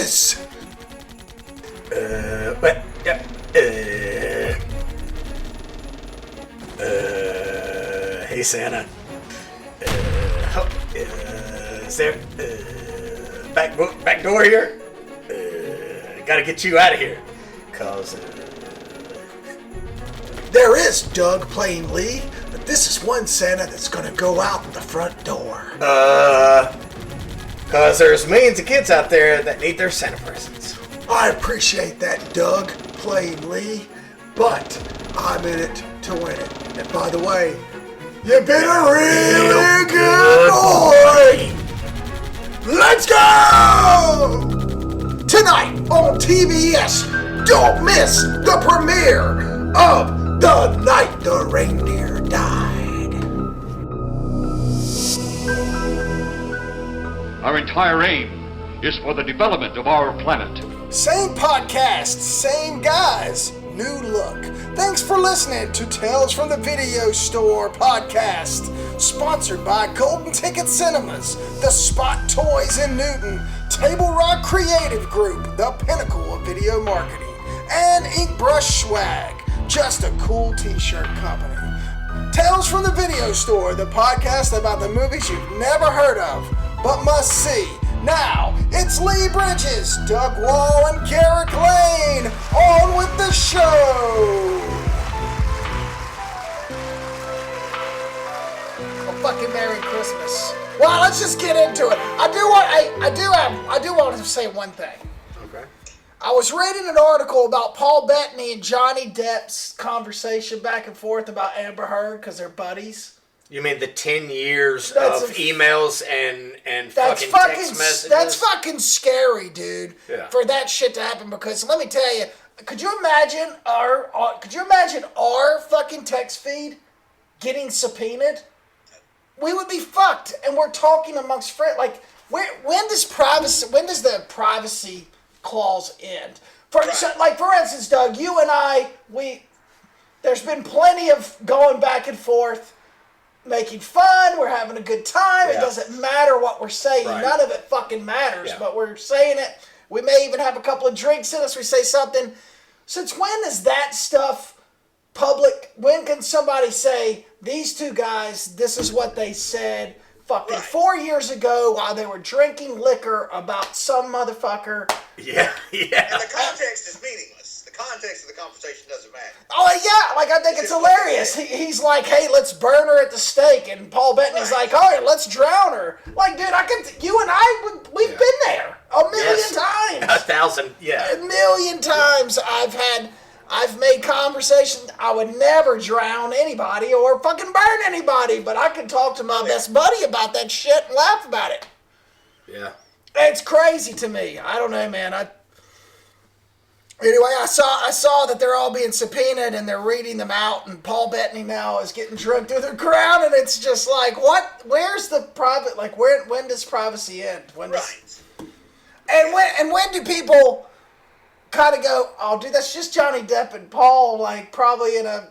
this? Hey Santa. Is there back door here? Gotta get you out of here, cause There is Doug playing Lee, but this is one Santa that's gonna go out the front door. cause there's millions of kids out there that need their Santa presents. I appreciate that, Doug playing Lee, but I'm in it to win it. And by the way, you've been a really good boy. Let's go! Tonight on TBS, don't miss the premiere of The Night the Reindeer Died. Our entire aim is for the development of our planet. Same podcast, same guys, new look. Thanks for listening to Tales from the Video Store podcast, sponsored by Golden Ticket Cinemas, The Spot Toys in Newton, Table Rock Creative Group, the pinnacle of video marketing, and Ink Brush Swag, just a cool t-shirt company. Tales from the Video Store, the podcast about the movies you've never heard of, but must see. Now, it's Lee Bridges, Doug Wall, and Garrick Lane. On with the show! Well, fucking Merry Christmas. Well, let's just get into it. I do want to say one thing. Okay. I was reading an article about Paul Bettany and Johnny Depp's conversation back and forth about Amber Heard because they're buddies. You mean the 10 years of emails and fucking text messages? That's fucking scary, dude. Yeah. For that shit to happen, because let me tell you, could you imagine our fucking text feed getting subpoenaed? We would be fucked, and we're talking amongst friends. Like, when does the privacy clause end? For instance, Doug, you and I, there's been plenty of going back and forth, making fun, we're having a good time. Yeah. It doesn't matter what we're saying. Right. None of it fucking matters, but we're saying it. We may even have a couple of drinks in us. We say something. Since when is that stuff public? When can somebody say, these two guys, this is what they said fucking 4 years ago while they were drinking liquor about some motherfucker? Yeah. And the context is meaningless. The context of the conversation doesn't matter. Oh, yeah. Like, I think it's hilarious. He's like, hey, let's burn her at the stake. And Paul Bettany's like, all right, let's drown her. Like, dude, you and I, we've been there a million times. 1,000, yeah. A million times I've made conversations. I would never drown anybody or fucking burn anybody, but I could talk to my best buddy about that shit and laugh about it. Yeah. It's crazy to me. I don't know, man. Anyway, I saw that they're all being subpoenaed and they're reading them out, and Paul Bettany now is getting drugged through the ground, and it's just like, what? Where's the private? Like, when does privacy end? And when do people kind of go, oh, dude, that's just Johnny Depp and Paul, like, probably in a,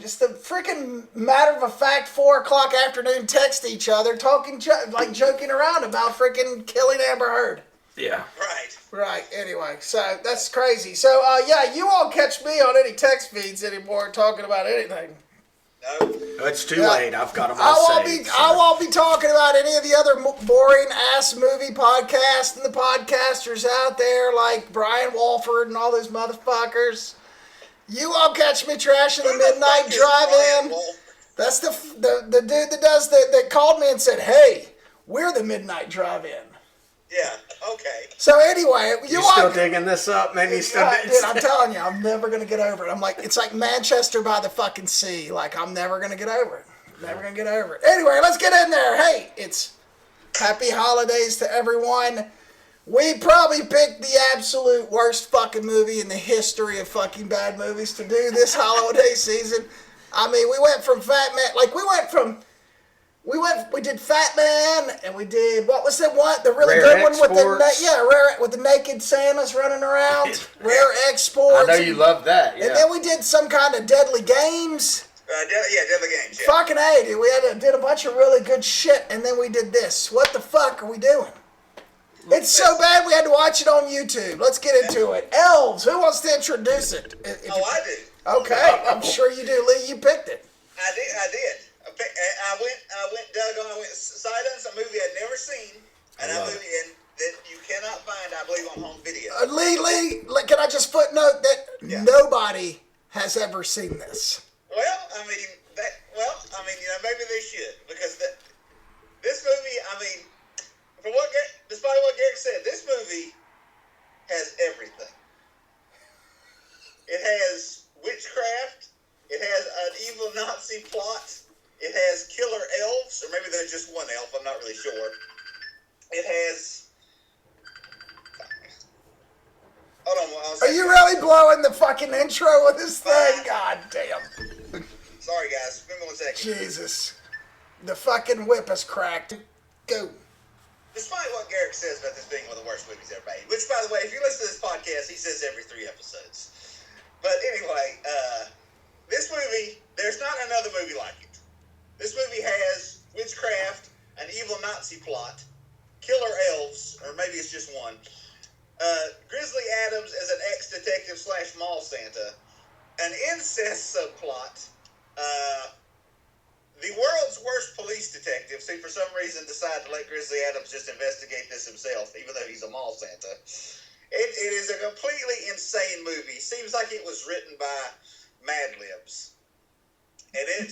just a freaking matter of a fact 4:00 afternoon text each other, joking around about freaking killing Amber Heard. Yeah. Right. Anyway, so that's crazy. So, you won't catch me on any text feeds anymore talking about anything. No. It's too late. I've got them all saved. I won't be talking about any of the other boring ass movie podcasts and the podcasters out there like Brian Walford and all those motherfuckers. You won't catch me trashing the Midnight Drive-In. That's the dude that called me and said, hey, we're the Midnight Drive-In. Yeah, okay. So anyway, you still digging this up, man? You still dude, I'm telling you, I'm never going to get over it. I'm like, it's like Manchester by the fucking sea. Like, I'm never going to get over it. Never going to get over it. Anyway, let's get in there. Hey, it's happy holidays to everyone. We probably picked the absolute worst fucking movie in the history of fucking bad movies to do this holiday season. I mean, we went from Fat Man, we did Fat Man, and we did, what was that one? The really Rare good one Exports. with the naked Santas running around. Rare Exports. I know you love that, yeah. And then we did some kind of Deadly Games. Deadly Games, yeah. Fucking A, dude. Did a bunch of really good shit, and then we did this. What the fuck are we doing? It's so bad we had to watch it on YouTube. Let's get into it. Elves. Who wants to introduce it? I do. Okay, I'm sure you do, Lee. You picked it. I did. I went Silence, a movie I'd never seen, and a movie that you cannot find, I believe, on home video. Lee, can I just footnote that nobody has ever seen this? Well, maybe they should, because this movie, despite what Garrick said, this movie has everything. It has witchcraft. It has an evil Nazi plot. It has killer elves, or maybe there's just one elf. I'm not really sure. It has. Hold on. Are you really blowing the fucking intro of this thing? God damn. Sorry, guys. Give me 1 second. Jesus. The fucking whip is cracked. Go. Despite what Garrick says about this being one of the worst movies ever made, which, by the way, if you listen to this podcast, he says every 3 episodes. But anyway, this movie, there's not another movie like it. This movie has witchcraft, an evil Nazi plot, killer elves, or maybe it's just one, Grizzley Adams as an ex-detective / mall Santa, an incest subplot, the world's worst police detectives who for some reason decide to let Grizzly Adams just investigate this himself, even though he's a mall Santa. It is a completely insane movie. Seems like it was written by Mad Libs. And I'm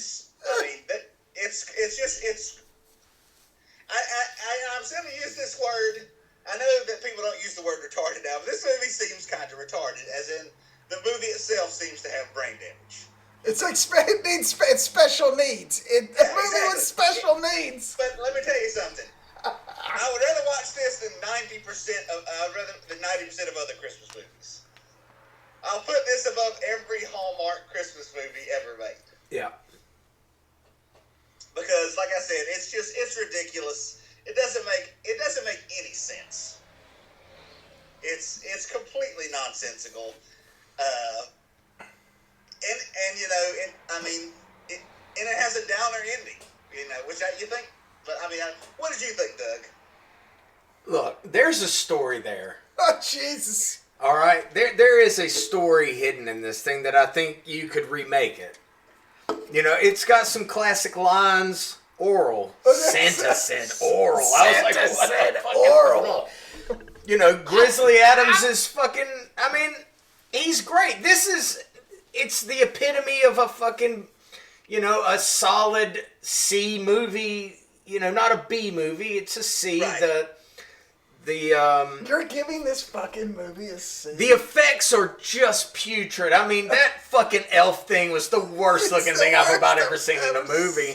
going to use this word. I know that people don't use the word retarded now, but this movie seems kind of retarded, as in the movie itself seems to have brain damage. It's like it needs special needs. Movie with special needs. But let me tell you something. I would rather watch this than 90% of other Christmas movies. I'll put this above every Hallmark Christmas movie ever made. Yeah. Because, like I said, it's ridiculous. It doesn't make any sense. It's completely nonsensical. And it has a downer ending, which you think. But what did you think, Doug? Look, there's a story there. Oh, Jesus. All right, there is a story hidden in this thing that I think you could remake it. It's got some classic lines. Oral. Santa said oral. I was like, what the fuck is oral? Grizzly Adams is fucking. He's great. It's the epitome of a fucking, a solid C movie. Not a B movie. It's a C. Right. You're giving this fucking movie a C. The effects are just putrid. That fucking elf thing was the worst looking thing I've about ever seen in a movie.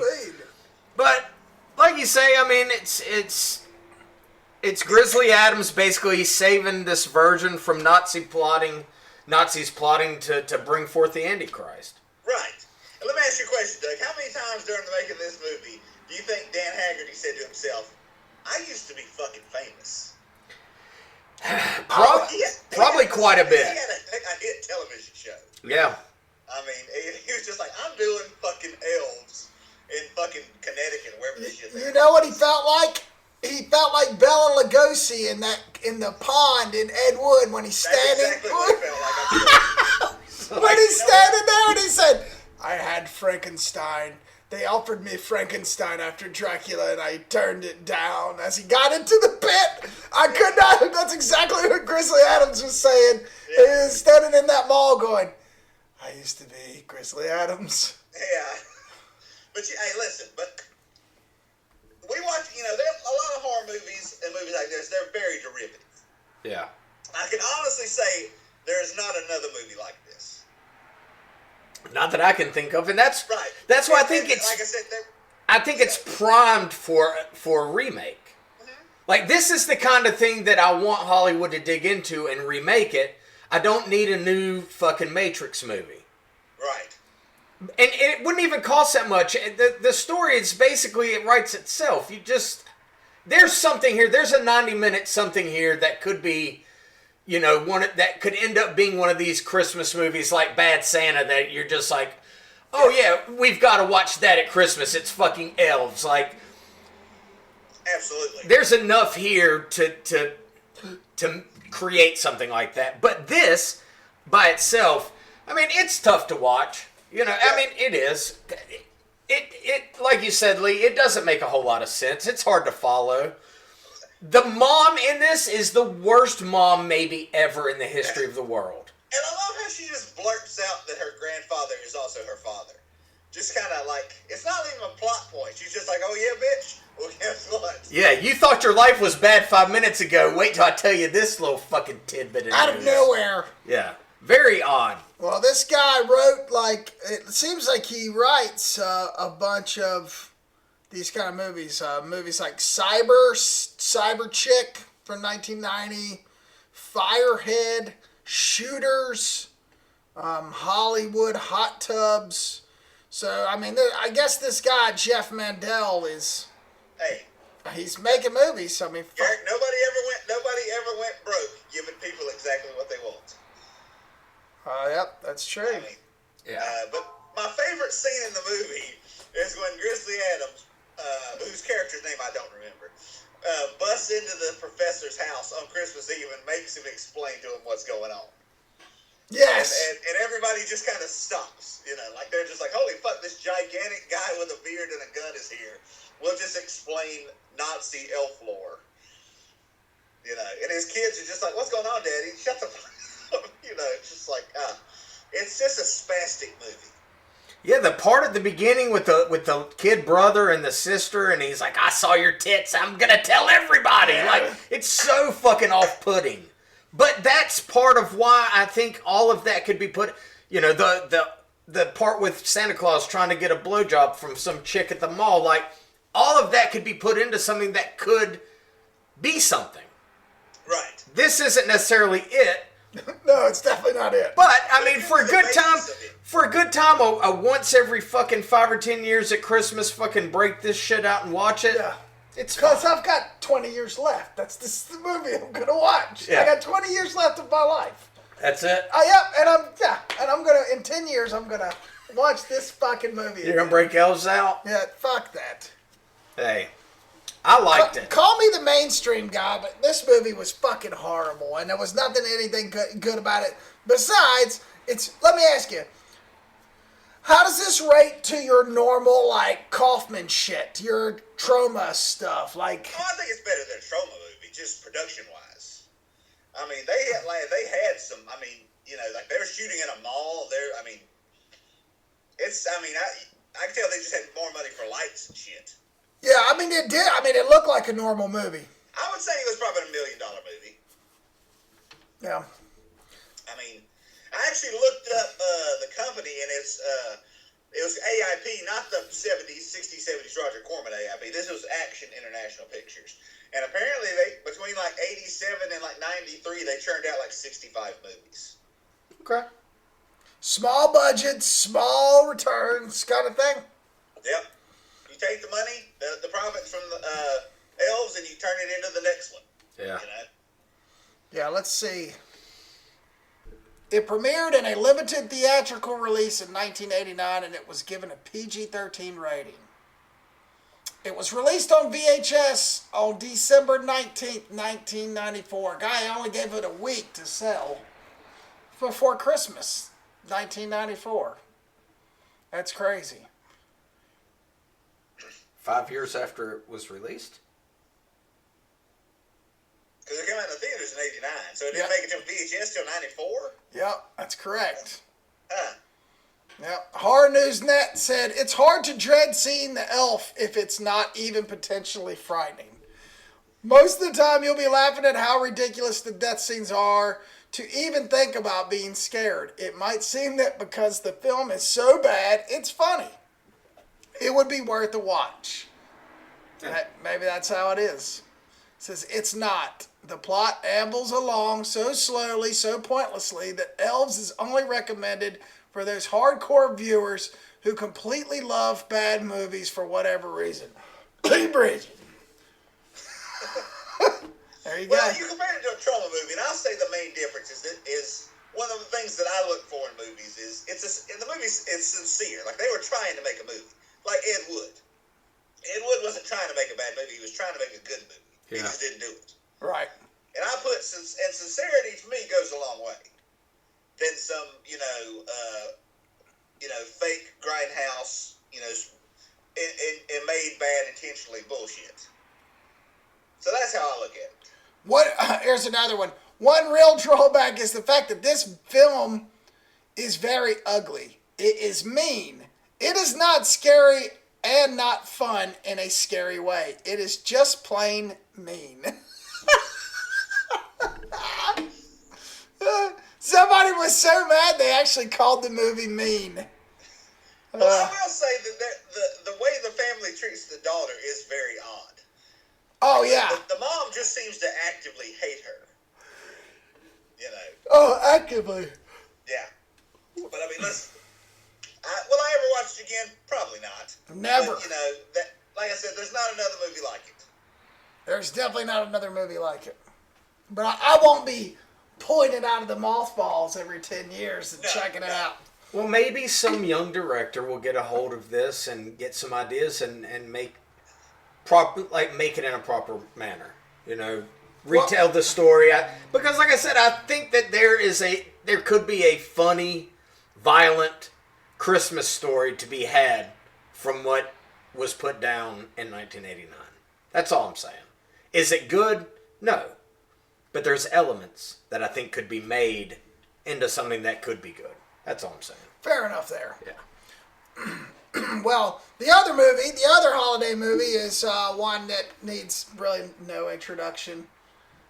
But like you say, it's Grizzly Adams basically saving this virgin from Nazis plotting to bring forth the Antichrist. Right. And let me ask you a question, Doug. How many times during the making of this movie do you think Dan Haggerty said to himself, "I used to be fucking famous"? Probably quite a bit. He had a hit television show. Yeah. He was just like, I'm doing fucking Elves in fucking Connecticut, wherever this shit is. You know what he felt like? He felt like Bela Lugosi in the pond in Ed Wood when he's standing. That's exactly what he felt like. When he's standing there and he said, "I had Frankenstein. They offered me Frankenstein after Dracula, and I turned it down." As he got into the pit, I could not. That's exactly what Grizzly Adams was saying. Yeah. He was standing in that mall going, "I used to be Grizzly Adams." Yeah. But, hey, listen, we watch, there are a lot of horror movies and movies like this, they're very derivative. Yeah. I can honestly say there is not another movie like this. Not that I can think of, and that's right. That's why I think it's. Like I said, I think it's primed for a remake. Mm-hmm. Like, this is the kind of thing that I want Hollywood to dig into and remake it. I don't need a new fucking Matrix movie. Right. And it wouldn't even cost that much. The story is basically, it writes itself. There's something here. There's a 90-minute something here that could be, that could end up being one of these Christmas movies like Bad Santa that you're just like, oh yeah, we've got to watch that at Christmas. It's fucking Elves. Like, absolutely. There's enough here to to create something like that. But this, by itself, I mean, it's tough to watch. You know, I mean, it is. It like you said, Lee, it doesn't make a whole lot of sense. It's hard to follow. The mom in this is the worst mom maybe ever in the history of the world. And I love how she just blurts out that her grandfather is also her father. Just kind of like, it's not even a plot point. She's just like, oh yeah, bitch. Well, guess what? Yeah, you thought your life was bad 5 minutes ago. Wait till I tell you this little fucking tidbit. Out of nowhere. Yeah, very odd. Well, this guy wrote, like, it seems like he writes a bunch of these kind of movies. Movies like Cyber Chick from 1990, Firehead, Shooters, Hollywood Hot Tubs. So, I mean, I guess this guy, Jeff Mandel, is... Hey. He's making movies, so I mean... Garrick, nobody ever went broke giving people exactly what they want. Yep, that's true. I mean, but my favorite scene in the movie is when Grizzley Adams, whose character's name I don't remember, busts into the professor's house on Christmas Eve and makes him explain to him what's going on. Yes. And everybody just kind of stops, you know, like they're just like, holy fuck, this gigantic guy with a beard and a gun is here. We'll just explain Nazi elf lore. You know, and his kids are just like, what's going on, Daddy? Shut the fuck up. You know, it's just like, it's just a spastic movie. Yeah, the part at the beginning with the kid brother and the sister, and he's like, I saw your tits, I'm gonna tell everybody. Yeah. Like, it's so fucking off-putting. But that's part of why I think all of that could be put, you know, the part with Santa Claus trying to get a blowjob from some chick at the mall, like, all of that could be put into something that could be something. Right. This isn't necessarily it. No, it's definitely not it. But, I mean, for a good time, a once every fucking 5 or 10 years at Christmas, fucking break this shit out and watch it. Yeah. It's because fine. I've got 20 years left. This is the movie I'm gonna watch. Yeah. I got 20 years left of my life. That's it. And I'm gonna in 10 years I'm gonna watch this fucking movie. You're gonna break Elves out? Yeah, fuck that. Hey, I liked it. Call me the mainstream guy, but this movie was fucking horrible, and there was anything good about it. Besides, let me ask you, how does this rate to your normal, like, Kaufman shit, your Troma stuff? Like, Oh, I think it's better than a Troma movie, just production-wise. I mean, they had some, I mean, you know, like, they were shooting in a mall. I can tell they just had more money for lights and shit. yeah, I mean, it did. I mean, it looked like a normal movie. I would say it was probably $1 million movie. Yeah. I mean, I actually looked up the company, and it was AIP, not the 60s, 70s Roger Corman AIP. This was Action International Pictures. And apparently, between like 87 and like 93, they churned out like 65 movies. Okay. Small budgets, small returns kind of thing. Yep. You take the money, the profits from the Elves, and you turn it into the next one. Yeah. You know? Yeah, let's see. It premiered in a limited theatrical release in 1989, and it was given a PG-13 rating. It was released on VHS on December 19th, 1994. Guy only gave it a week to sell before Christmas, 1994. That's crazy. 5 years after it was released? Because it came out in the theaters in 89, so it didn't make it to VHS till 94? Yep, that's correct. Huh. Yep. Horror News Net said, it's hard to dread seeing the elf if it's not even potentially frightening. Most of the time you'll be laughing at how ridiculous the death scenes are to even think about being scared. It might seem that because the film is so bad, it's funny. It would be worth a watch. Maybe that's how it is. It says, it's not. The plot ambles along so slowly, so pointlessly, that Elves is only recommended for those hardcore viewers who completely love bad movies for whatever reason. Bridget. There you go. Well, you compare it to a Troma movie, and I'll say the main difference is one of the things that I look for in movies is in the movies it's sincere. Like, they were trying to make a movie. Like Ed Wood. Ed Wood wasn't trying to make a bad movie. He was trying to make a good movie. He just didn't do it. Right. And I put sincerity to me goes a long way than some, fake grindhouse, and made bad intentionally bullshit. So that's how I look at it. Here's another one. One real drawback is the fact that this film is very ugly. It is mean. It is not scary and not fun in a scary way. It is just plain mean. Somebody was so mad they actually called the movie mean. Well, I will say that the way the family treats the daughter is very odd. Oh, yeah. The mom just seems to actively hate her. Oh, actively. Yeah. But I mean, will I ever watch it again? Probably not. Never. But, like I said, there's not another movie like it. There's definitely not another movie like it. But I won't be pulling it out of the mothballs every 10 years and checking it out. Well, maybe some young director will get a hold of this and get some ideas and make it in a proper manner. Retell the story. Because, like I said, I think that there could be a funny, violent Christmas story to be had from what was put down in 1989. That's all I'm saying. Is it good? No. But there's elements that I think could be made into something that could be good. That's all I'm saying. Fair enough there. Yeah. Well, the other holiday movie is one that needs really no introduction.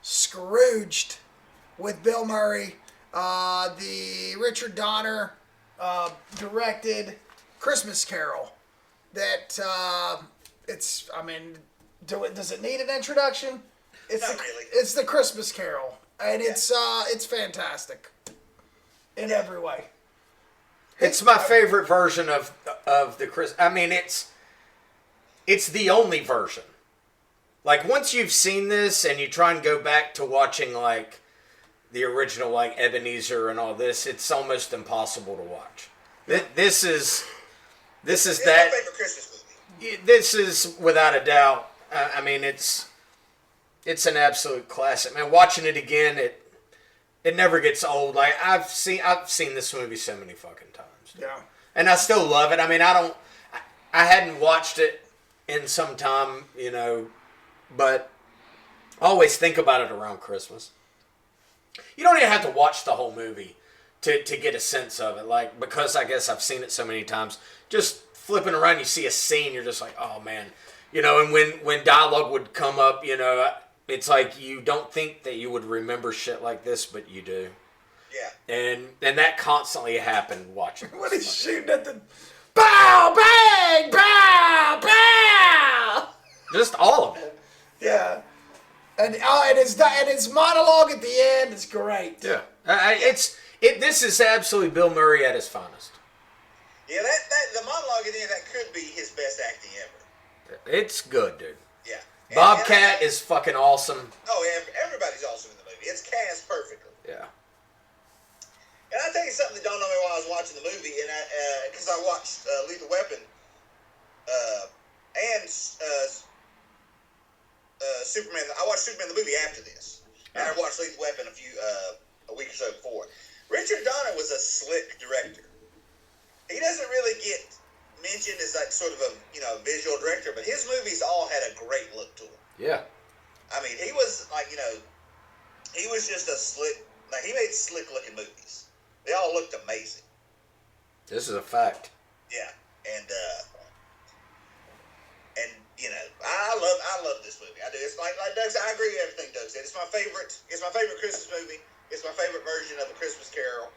Scrooged with Bill Murray. The Richard Donner directed Christmas Carol. That does it need an introduction? Not really. It's the Christmas Carol, and it's fantastic in every way. It's my favorite version of the Christmas. I mean, it's the only version. Like, once you've seen this and you try and go back to watching, like, the original, like, Ebenezer and all this, it's almost impossible to watch. This is It's that. my favorite Christmas movie. This is, without a doubt, I mean, it's an absolute classic. Man, watching it again, it never gets old. Like, I've seen this movie so many fucking times. Yeah. And I still love it. I mean, I hadn't watched it in some time, but I always think about it around Christmas. You don't even have to watch the whole movie to get a sense of it, like, because I guess I've seen it so many times. Just flipping around, you see a scene, you're just like, oh man, and when dialogue would come up, it's like you don't think that you would remember shit like this, but you do. Yeah. And that constantly happened watching. When he's shooting at the bow, bang, bow, bow. Just all of it. Yeah. And his monologue at the end is great. Yeah. This is absolutely Bill Murray at his finest. Yeah, the monologue at the end, that could be his best acting ever. It's good, dude. Yeah. Bobcat is fucking awesome. Oh, yeah, everybody's awesome in the movie. It's cast perfectly. Yeah. And I'll tell you something that dawned on me while I was watching the movie, and because I watched Lethal Weapon and Superman. I watched Superman the movie after this, and I watched Lethal Weapon a week or so before. Richard Donner was a slick director. He doesn't really get mentioned as like sort of a visual director, but his movies all had a great look to them. Yeah. I mean, he was like he was just a slick. Like, he made slick looking movies. They all looked amazing. This is a fact. Yeah, and I love this movie. I do. It's like Doug said. I agree with everything Doug said. It's my favorite. It's my favorite Christmas movie. It's my favorite version of A Christmas Carol.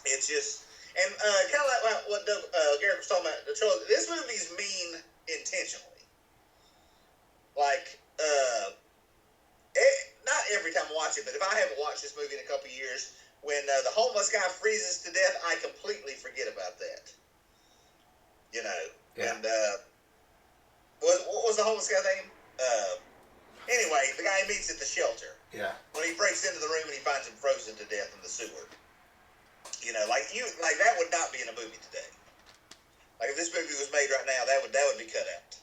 It's just kind of like what Garrick was talking about. The trilogy. This movie's mean intentionally. Like not every time I watch it, but if I haven't watched this movie in a couple of years, when the homeless guy freezes to death, I completely forget about that. Yeah. And what was the homeless guy's name? Anyway, the guy he meets at the shelter. Yeah. When he breaks into the room and he finds him frozen to death in the sewer. Like that would not be in a movie today. Like if this movie was made right now, that would be cut out.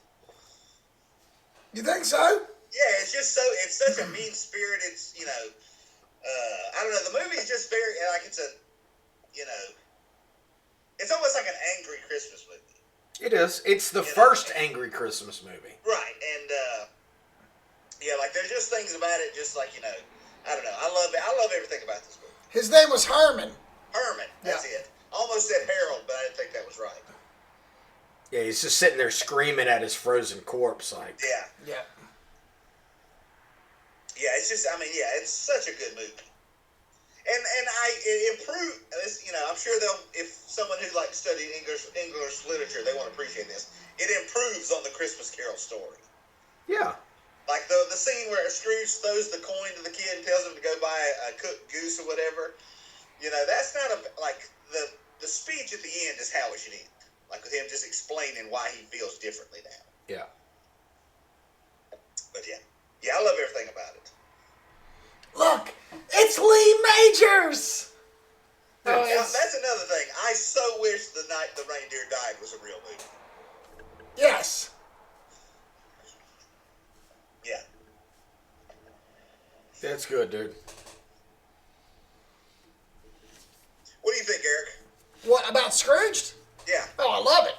You think so? Yeah, it's just it's such a mean-spirited, I don't know, the movie is just very, like, it's almost like an angry Christmas movie. It is. It's the first angry Christmas movie. Right, and, like, there's just things about it, just like, I don't know, I love everything about this movie. His name was Herman. Herman, that's it. Almost said Harold, but I didn't think that was right. Yeah, he's just sitting there screaming at his frozen corpse, like. Yeah. Yeah, it's just, it's such a good movie. And it improved, I'm sure if someone who studied English literature, they won't appreciate this. It improves on the Christmas Carol story. Yeah. Like the scene where Scrooge throws the coin to the kid and tells him to go buy a cooked goose or whatever. That's not the speech at the end is how it should end. Like with him just explaining why he feels differently now. Yeah. But yeah, I love everything about it. Look, it's Lee Majors. Now, that's another thing. I so wish The Night the Reindeer Died was a real movie. Yes. Yeah. That's good, dude. What do you think, Eric? What about Scrooged? Yeah. Oh, I love it.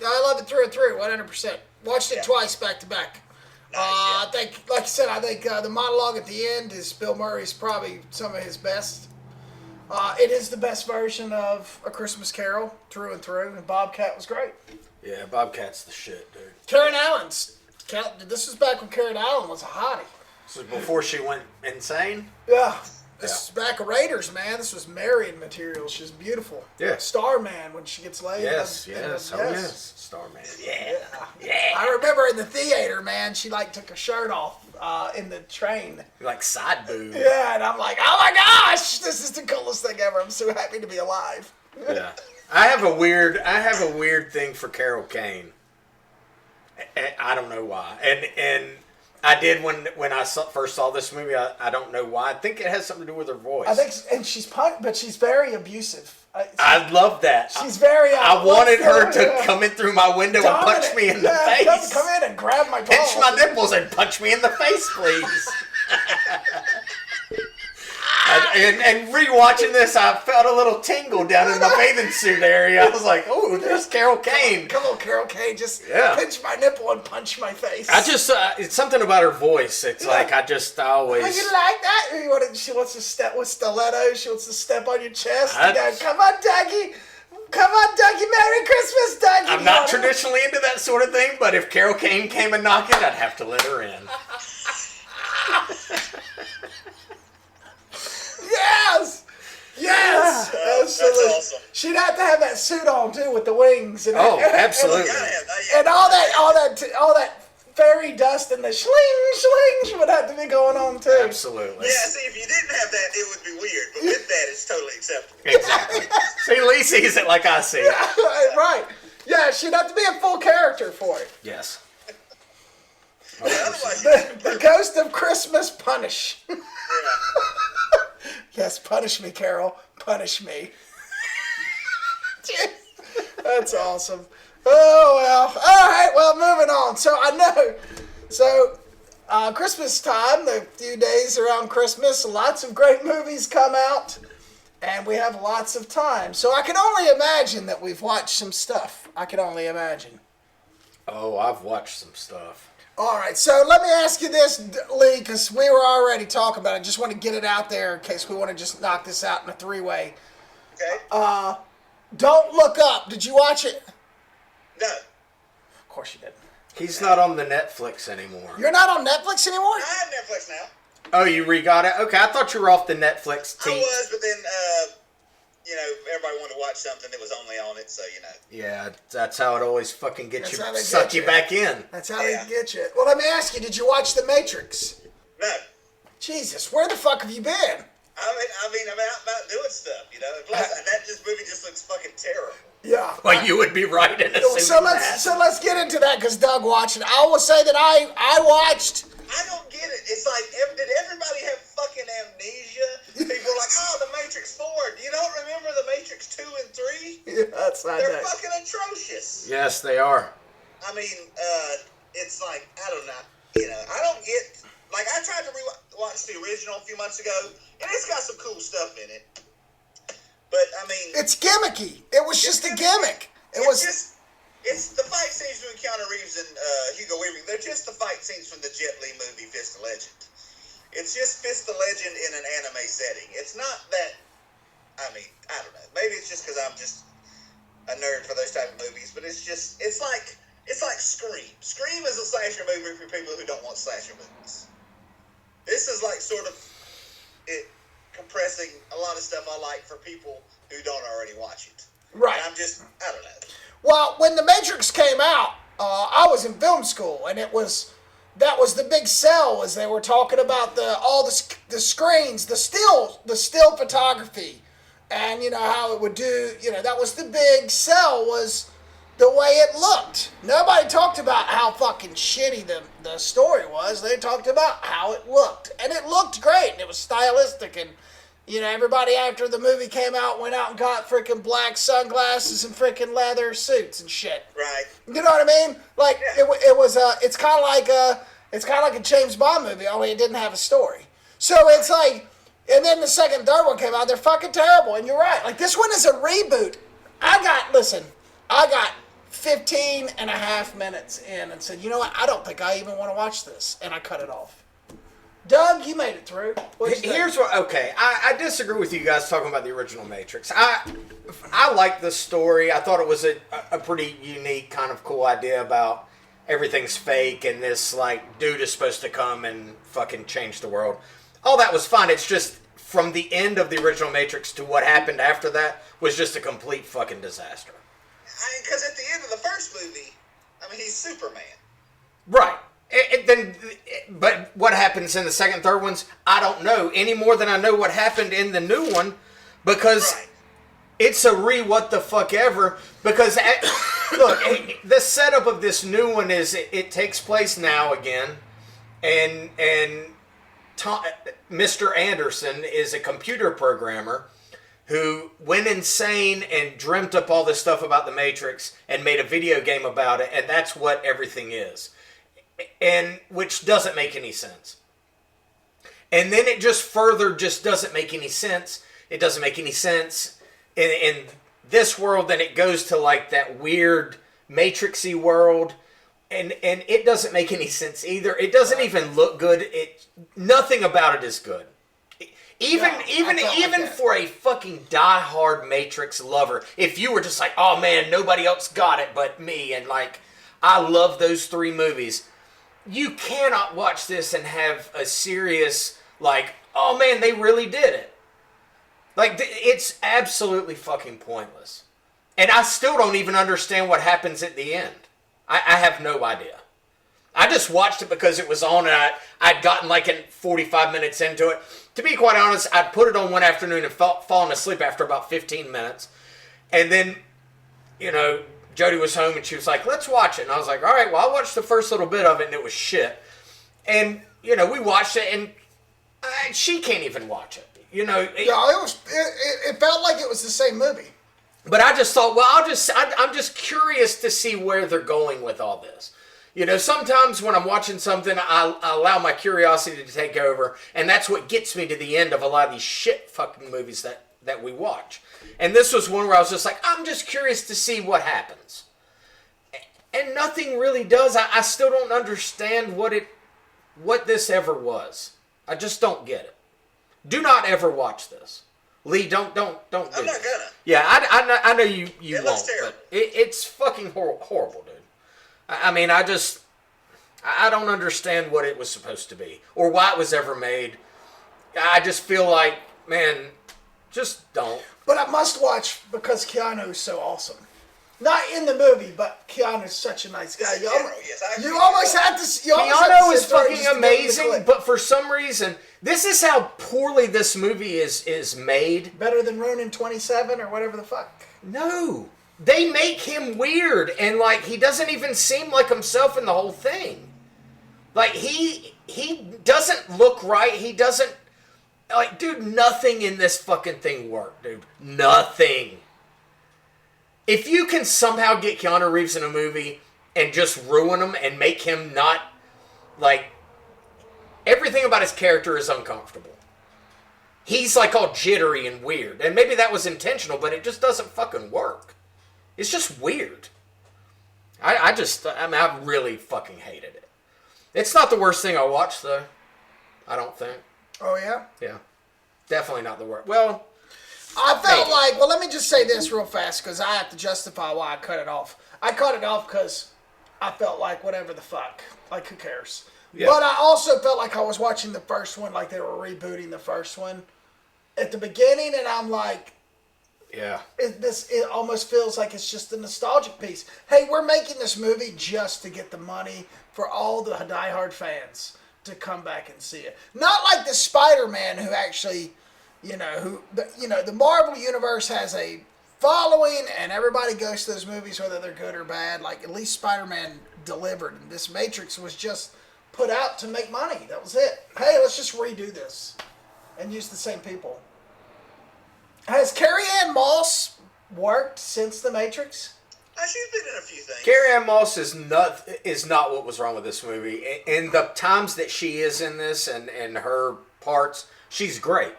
I love it through and through, 100%. Watched it twice back to back. Nice, I think, like I said, the monologue at the end is Bill Murray's probably some of his best. It is the best version of A Christmas Carol through and through, and Bobcat was great. Yeah, Bobcat's the shit, dude. Karen Allen's. This was back when Karen Allen was a hottie. This was before she went insane? Yeah. This is back of Raiders, man. This was Marion material. She's beautiful. Yeah. Starman when she gets laid. Yes. Starman. Yeah. I remember in the theater, man, she took her shirt off in the train. Like side boob. Yeah, and I'm like, oh my gosh, this is the coolest thing ever. I'm so happy to be alive. Yeah. I have a weird thing for Carol Kane. I don't know why. And I did when I first saw this movie. I don't know why. I think it has something to do with her voice. I think, and but she's very abusive. I love that. She's very. I wanted her to come in through my window and punch me in the face. Come in and grab my balls. Pinch my nipples and punch me in the face, please. And rewatching this, I felt a little tingle down in my bathing suit area. I was like, "Oh, there's Carol Kane." Come on, Carol Kane, just pinch my nipple and punch my face. It's something about her voice. It's like I always. Oh, you like that? She wants to step with stiletto. She wants to step on your chest. And go, come on, Dougie. Come on, Dougie. Merry Christmas, Dougie. I'm not traditionally into that sort of thing, but if Carol Kane came and knocked it, I'd have to let her in. Yes! That's awesome. She'd have to have that suit on too with the wings. And absolutely. And all that fairy dust and the schling would have to be going on too. Absolutely. Yeah, see, if you didn't have that, it would be weird. But with that, it's totally acceptable. Exactly. See, Lee sees it like I see it. Yeah, right. Yeah, she'd have to be a full character for it. Yes. The ghost of Christmas punish. Yeah. Yes, punish me, Carol. Punish me. That's awesome. Oh, well. All right, well, moving on. So I know. So Christmas time, the few days around Christmas, lots of great movies come out, and we have lots of time. So I can only imagine that we've watched some stuff. I can only imagine. Oh, I've watched some stuff. All right, so let me ask you this, Lee, because we were already talking about it. I just want to get it out there in case we want to just knock this out in a three-way. Okay. Don't Look Up. Did you watch it? No. Of course you didn't. He's not on the Netflix anymore. You're not on Netflix anymore? I have Netflix now. Oh, you re-got it? Okay, I thought you were off the Netflix I team. was, but then, everybody wanted to watch something that was only on it, so, Yeah, that's how it always fucking gets That's you, how they suck get you you. back in. That's how they get you. Well, let me ask you, did you watch The Matrix? No. Jesus, where the fuck have you been? I'm out about doing stuff, Plus, this movie just looks fucking terrible. Yeah. Well, you would be right in assuming So let's get into that because Doug watched it. I will say that I watched. I don't get it. It's like, did everybody have fucking amnesia? People are like, oh, The Matrix 4. You don't remember The Matrix 2 and 3? Yeah, that's not They're that. fucking atrocious. Yes, they are. I mean, it's like, I don't know. I don't get watched the original a few months ago, and it's got some cool stuff in it. But I mean, it's gimmicky. It was just a gimmick. It's the fight scenes between Keanu Reeves and Hugo Weaving. They're just the fight scenes from the Jet Li movie Fist of Legend. It's just Fist of Legend in an anime setting. It's not that. I mean, I don't know. Maybe it's just because I'm just a nerd for those type of movies. But it's like Scream. Scream is a slasher movie for people who don't want slasher movies. This is like sort of it compressing a lot of stuff I like for people who don't already watch it. Right. And I don't know. Well, when The Matrix came out, I was in film school, and that was the big sell. Was they were talking about all the screens, the still photography, and how it would do. That was the big sell, was the way it looked. Nobody talked about how fucking shitty the story was. They talked about how it looked, and it looked great, and it was stylistic, and everybody after the movie came out went out and got freaking black sunglasses and freaking leather suits and shit. Right. You know what I mean? Like it was it's kind of like a James Bond movie, only it didn't have a story. So it's like, and then the second, third one came out. They're fucking terrible. And you're right. Like this one is a reboot. I got 15 and a half minutes in and said, you know what? I don't think I even want to watch this, and I cut it off. Doug, you made it through. Here's what. Okay, I disagree with you guys talking about the original Matrix. I like the story. I thought it was a pretty unique, kind of cool idea about everything's fake and this like dude is supposed to come and fucking change the world. All that was fine. It's just from the end of the original Matrix to what happened after that was just a complete fucking disaster. Because at the end of the first movie, he's Superman. Right. But what happens in the second, third ones, I don't know any more than I know what happened in the new one, because it's a what the fuck ever. Because look, the setup of this new one is it takes place now again, and Mr. Anderson is a computer programmer who went insane and dreamt up all this stuff about the Matrix and made a video game about it, and that's what everything is. And which doesn't make any sense. And then it just further just doesn't make any sense. It doesn't make any sense in this world. Then it goes to like that weird Matrixy world, and it doesn't make any sense either. It doesn't even look good. Nothing about it is good. Even for a fucking diehard Matrix lover, if you were just like, oh man, nobody else got it but me, and like I love those three movies. You cannot watch this and have a serious, like, oh man, they really did it. Like, it's absolutely fucking pointless. And I still don't even understand what happens at the end. I have no idea. I just watched it because it was on, and I'd gotten like 45 minutes into it. To be quite honest, I'd put it on one afternoon and fallen asleep after about 15 minutes. And then, Jody was home and she was like, let's watch it. And I was like, all right, well, I watched the first little bit of it and it was shit. And, we watched it and she can't even watch it. It felt like it was the same movie. But I just thought, well, I'm just curious to see where they're going with all this. Sometimes when I'm watching something, I allow my curiosity to take over. And that's what gets me to the end of a lot of these shit fucking movies that we watch. And this was one where I was just like, I'm just curious to see what happens. And nothing really does. I still don't understand what this ever was. I just don't get it. Do not ever watch this. Lee, don't do I'm not gonna. Yeah, I know you it won't, but it's fucking horrible, dude. I don't understand what it was supposed to be or why it was ever made. I just feel like, man, just don't. But I must watch because Keanu is so awesome. Not in the movie, but Keanu's such a nice guy. You almost have to. Keanu is fucking amazing, but for some reason, this is how poorly this movie is made. Better than Ronin 27 or whatever the fuck. No. They make him weird, and like he doesn't even seem like himself in the whole thing. Like he doesn't look right. He doesn't. Like, dude, nothing in this fucking thing worked, dude. Nothing. If you can somehow get Keanu Reeves in a movie and just ruin him and make him not, like, everything about his character is uncomfortable. He's like all jittery and weird. And maybe that was intentional, but it just doesn't fucking work. It's just weird. I really fucking hated it. It's not the worst thing I watched, though. I don't think. Oh, yeah? Yeah. Definitely not the worst. Well, I felt like, well, let me just say this real fast, because I have to justify why I cut it off. I cut it off because I felt like whatever the fuck. Like, who cares? Yeah. But I also felt like I was watching the first one, like they were rebooting the first one at the beginning, and I'm like, yeah, it almost feels like it's just a nostalgic piece. Hey, we're making this movie just to get the money for all the diehard fans to come back and see it. Not like the Spider-Man who actually, the Marvel Universe has a following and everybody goes to those movies whether they're good or bad. Like, at least Spider-Man delivered. And this Matrix was just put out to make money. That was it. Hey, let's just redo this and use the same people. Has Carrie-Anne Moss worked since The Matrix? She's been in a few things. Carrie-Anne Moss is not what was wrong with this movie. In the times that she is in this and her parts, she's great.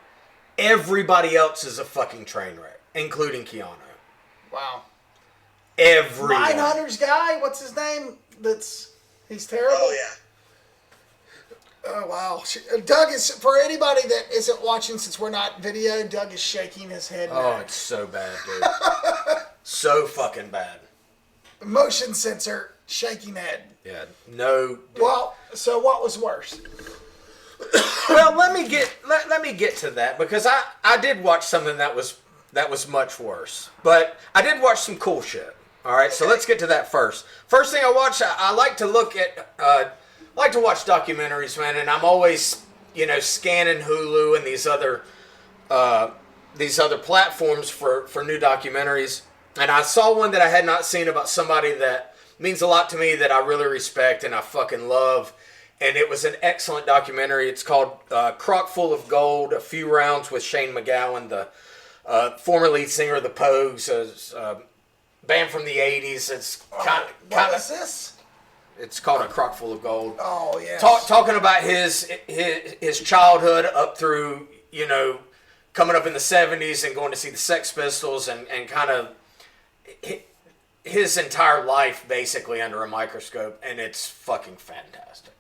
Everybody else is a fucking train wreck, including Keanu. Wow. Everyone. Mindhunter's guy, what's his name? He's terrible. Oh, yeah. Oh, wow. Doug is, for anybody that isn't watching since we're not video, Doug is shaking his head now. Oh, it's so bad, dude. So fucking bad. Motion sensor, shaking head. Yeah, no. Well, so what was worse? Well, let me get to that, because I did watch something that was much worse. But I did watch some cool shit. All right, so let's get to that first. First thing I watched, I like to look at like to watch documentaries, man, and I'm always, scanning Hulu and these other platforms for new documentaries. And I saw one that I had not seen about somebody that means a lot to me, that I really respect and I fucking love. And it was an excellent documentary. It's called Crock Full of Gold, A Few Rounds with Shane MacGowan, the former lead singer of the Pogues, band from the 80s. It's kind of... What is this? It's called A Crock Full of Gold. Oh, yeah. Talking about his childhood up through, coming up in the 70s and going to see the Sex Pistols and kind of his entire life basically under a microscope, and it's fucking fantastic.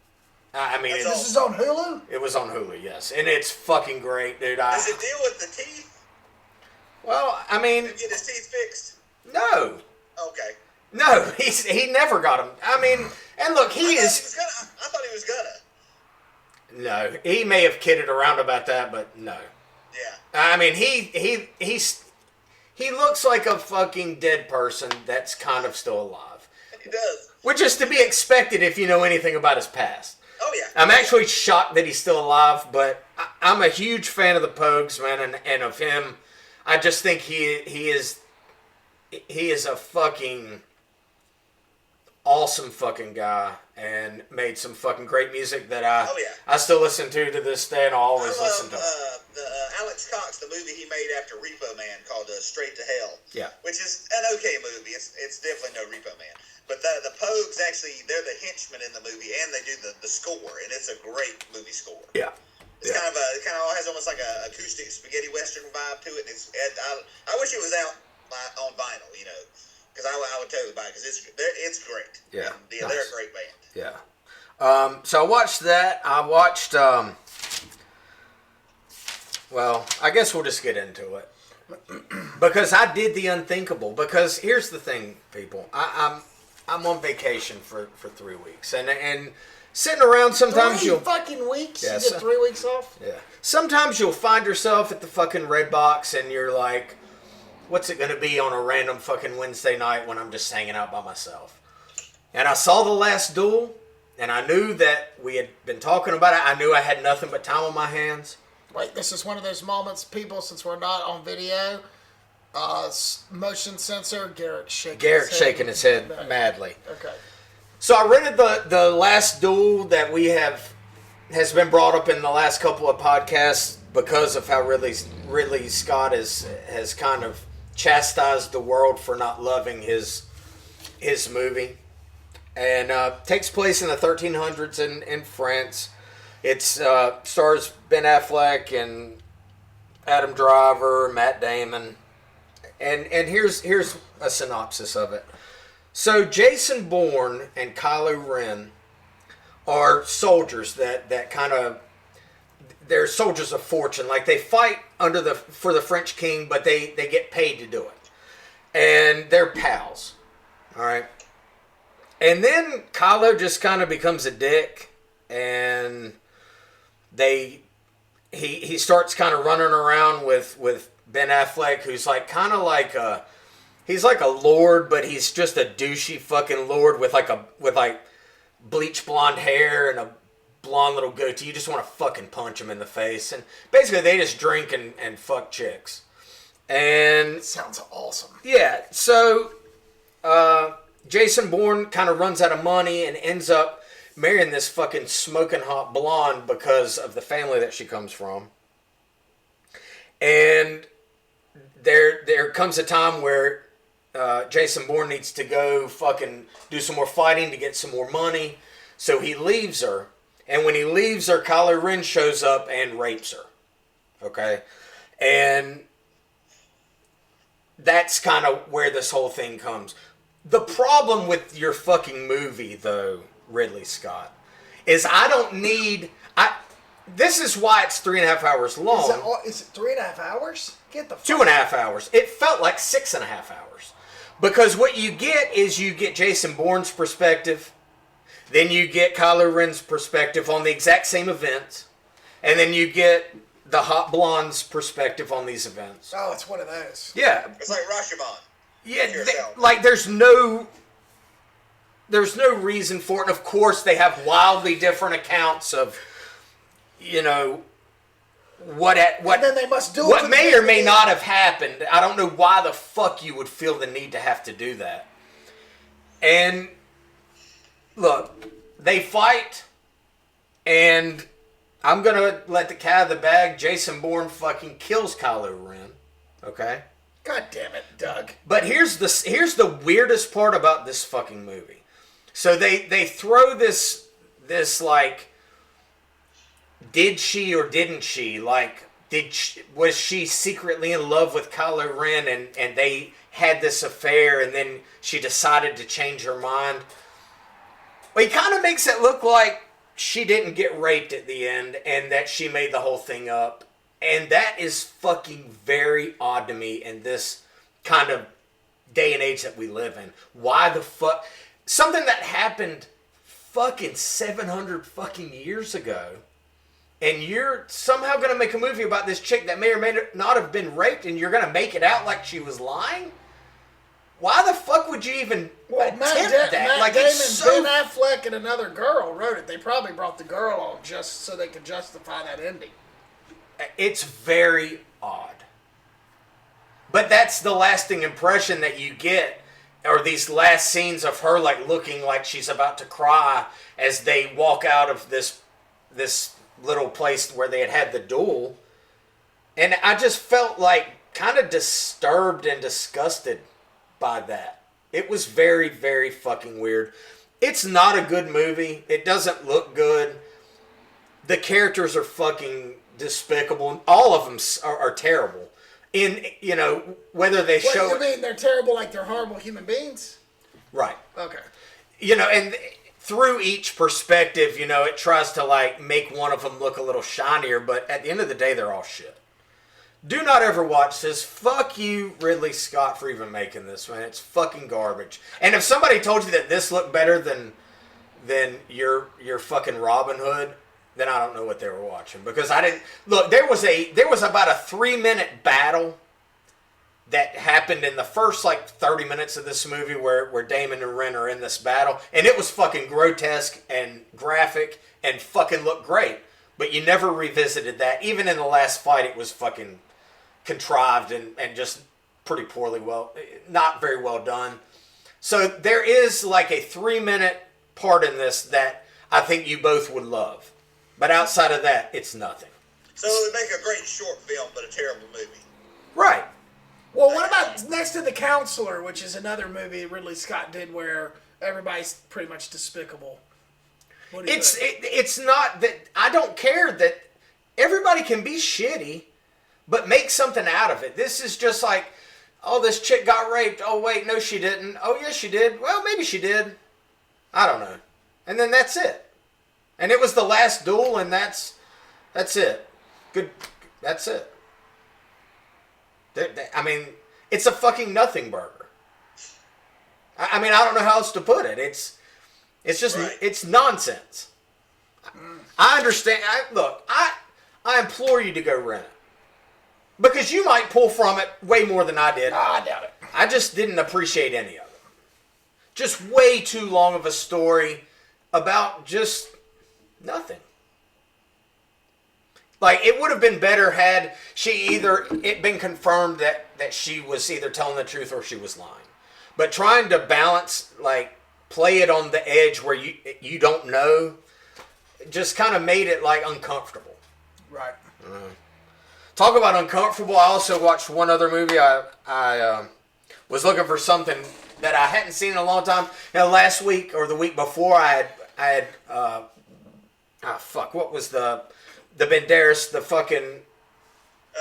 I mean, this is on Hulu? It was on Hulu, yes. And it's fucking great, dude. Does it deal with the teeth? Well, I mean... Did he get his teeth fixed? No. Okay. No, he never got them. I mean, and look, I thought he was gonna. No, he may have kidded around about that, but no. Yeah. I mean, he looks like a fucking dead person that's kind of still alive. He does. Which is to be expected if you know anything about his past. Oh, yeah. I'm actually shocked that he's still alive, but I'm a huge fan of the Pogues, man, and of him. I just think he is a fucking awesome fucking guy and made some fucking great music that I still listen to this day, and I'll always listen to. Alex Cox, the movie he made after Repo Man called Straight to Hell. Yeah. Which is an okay movie. It's definitely no Repo Man. But the Pogues actually, they're the henchmen in the movie, and they do the score, and it's a great movie score. Yeah. It kind of has almost like a acoustic spaghetti western vibe to it. I wish it was out on vinyl, because I would totally buy it, because it's great. Yeah. They're a great band. Yeah. So I watched that. I watched. Well, I guess we'll just get into it, because I did the unthinkable. Because here's the thing, people. I'm on vacation for 3 weeks, and sitting around sometimes 3 fucking weeks. Yeah, you get 3 weeks off. Yeah. Sometimes you'll find yourself at the fucking Red Box, and you're like, what's it gonna be on a random fucking Wednesday night when I'm just hanging out by myself? And I saw The Last Duel, and I knew that we had been talking about it. I knew I had nothing but time on my hands. Wait, this is one of those moments, people, since we're not on video. Motion sensor, Garrick shaking his head madly. Okay. So I rented the Last Duel that has been brought up in the last couple of podcasts because of how Ridley Scott has kind of chastised the world for not loving his movie, and takes place in the 1300s in France. It's stars Ben Affleck and Adam Driver, Matt Damon, and here's a synopsis of it. So Jason Bourne and Kylo Ren are soldiers that kind of, they're soldiers of fortune. Like, they fight for the French king, but they get paid to do it, and they're pals. All right, and then Kylo just kind of becomes a dick, and he starts kind of running around with Ben Affleck, who's like kind of like he's like a lord, but he's just a douchey fucking lord with bleach blonde hair and a blonde little goatee. You just want to fucking punch him in the face. And basically they just drink and fuck chicks. And sounds awesome. Yeah, so Jason Bourne kind of runs out of money and ends up marrying this fucking smoking hot blonde because of the family that she comes from. And there comes a time where Jason Bourne needs to go fucking do some more fighting to get some more money. So he leaves her. And when he leaves her, Kylo Ren shows up and rapes her. Okay? And that's kind of where this whole thing comes. The problem with your fucking movie, though, Ridley Scott, is I don't need... This is why it's 3.5 hours long. Is it 3.5 hours? Get the fuck 2.5 hours. It felt like 6.5 hours. Because what you get is you get Jason Bourne's perspective, then you get Kylo Ren's perspective on the exact same events, and then you get the hot blonde's perspective on these events. Oh, it's one of those. Yeah. It's like Rashomon. Yeah, there's no reason for it. And of course, they have wildly different accounts of, what and then they must do what may or may not have happened. I don't know why the fuck you would feel the need to have to do that. And look, they fight, and I'm gonna let the cat out of the bag. Jason Bourne fucking kills Kylo Ren. Okay. God damn it, Doug. But here's the weirdest part about this fucking movie. So they throw this like, did she or didn't she? Like, was she secretly in love with Kylo Ren and they had this affair and then she decided to change her mind? Well, he kind of makes it look like she didn't get raped at the end and that she made the whole thing up. And that is fucking very odd to me in this kind of day and age that we live in. Why the fuck? Something that happened fucking 700 fucking years ago. And you're somehow going to make a movie about this chick that may or may not have been raped, and you're going to make it out like she was lying? Why the fuck would you even attempt that? Matt Like, Damon, it's so... Ben Affleck, and another girl wrote it. They probably brought the girl on just so they could justify that ending. It's very odd. But that's the lasting impression that you get, or these last scenes of her like looking like she's about to cry as they walk out of this little place where they had the duel. And I just felt like kind of disturbed and disgusted by that. It was very, very fucking weird. It's not a good movie. It doesn't look good. The characters are fucking despicable. All of them are terrible. Whether they show... What do you mean? They're terrible like they're horrible human beings? Right. Okay. And through each perspective, it tries to like make one of them look a little shinier, but at the end of the day, they're all shit. Do not ever watch this. Fuck you, Ridley Scott, for even making this, man. It's fucking garbage. And if somebody told you that this looked better than your fucking Robin Hood, then I don't know what they were watching. Because I didn't... Look, there was about a 3-minute battle that happened in the first, 30 minutes of this movie where Damon and Ren are in this battle. And it was fucking grotesque and graphic and fucking looked great. But you never revisited that. Even in the last fight, it was fucking contrived and just pretty poorly not very well done. So there is a 3-minute part in this that I think you both would love. But outside of that, it's nothing. So it would make a great short film, but a terrible movie. Right. Well, what about next to The Counselor, which is another movie Ridley Scott did where everybody's pretty much despicable? What do you think? It's not that I don't care that everybody can be shitty, but make something out of it. This is just like, oh, this chick got raped. Oh, wait, no, she didn't. Oh, yes, she did. Well, maybe she did. I don't know. And then that's it. And it was the last duel, and that's it. Good. That's it. I mean, it's a fucking nothing burger. I mean, I don't know how else to put it. It's just, Right. it's nonsense. I understand. Look, I implore you to go rent it. Because you might pull from it way more than I did. I doubt it. I just didn't appreciate any of it. Just way too long of a story about just nothing. Like, it would have been better had it been confirmed that she was either telling the truth or she was lying. But trying to balance, like, play it on the edge where you don't know, just kind of made it, like, uncomfortable. Right. Talk about uncomfortable. I also watched one other movie. I was looking for something that I hadn't seen in a long time. Now, last week or the week before, I had what was the Banderas, the fucking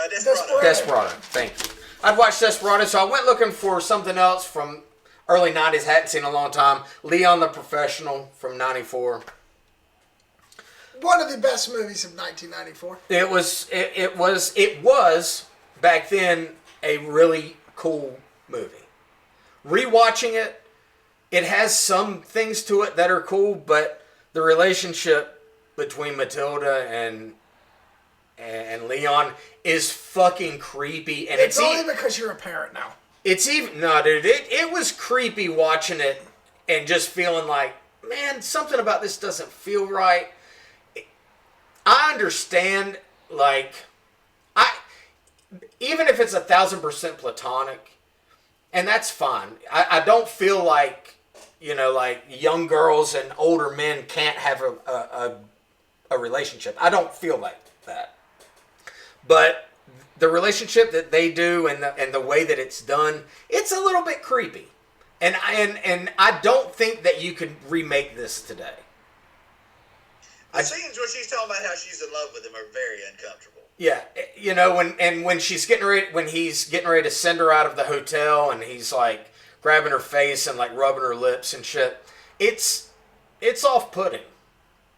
Desperado. Desperado. Thank you. I'd watched Desperado, so I went looking for something else from early 90s, hadn't seen in a long time. Leon the Professional from 94. One of the best movies of 1994. It was back then a really cool movie. Rewatching it, it has some things to it that are cool, but the relationship between Matilda and Leon is fucking creepy, and It's only because you're a parent now. it's even no, dude. It was creepy watching it and just feeling like, man, something about this doesn't feel right. I understand, like, even if it's 1,000% platonic, and that's fine. I don't feel like, like young girls and older men can't have a relationship. I don't feel like that. But the relationship that they do and the way that it's done, it's a little bit creepy. And I don't think that you could remake this today. The scenes where she's talking about how she's in love with him are very uncomfortable. Yeah, when he's getting ready to send her out of the hotel, and he's like grabbing her face and like rubbing her lips and shit, it's off-putting.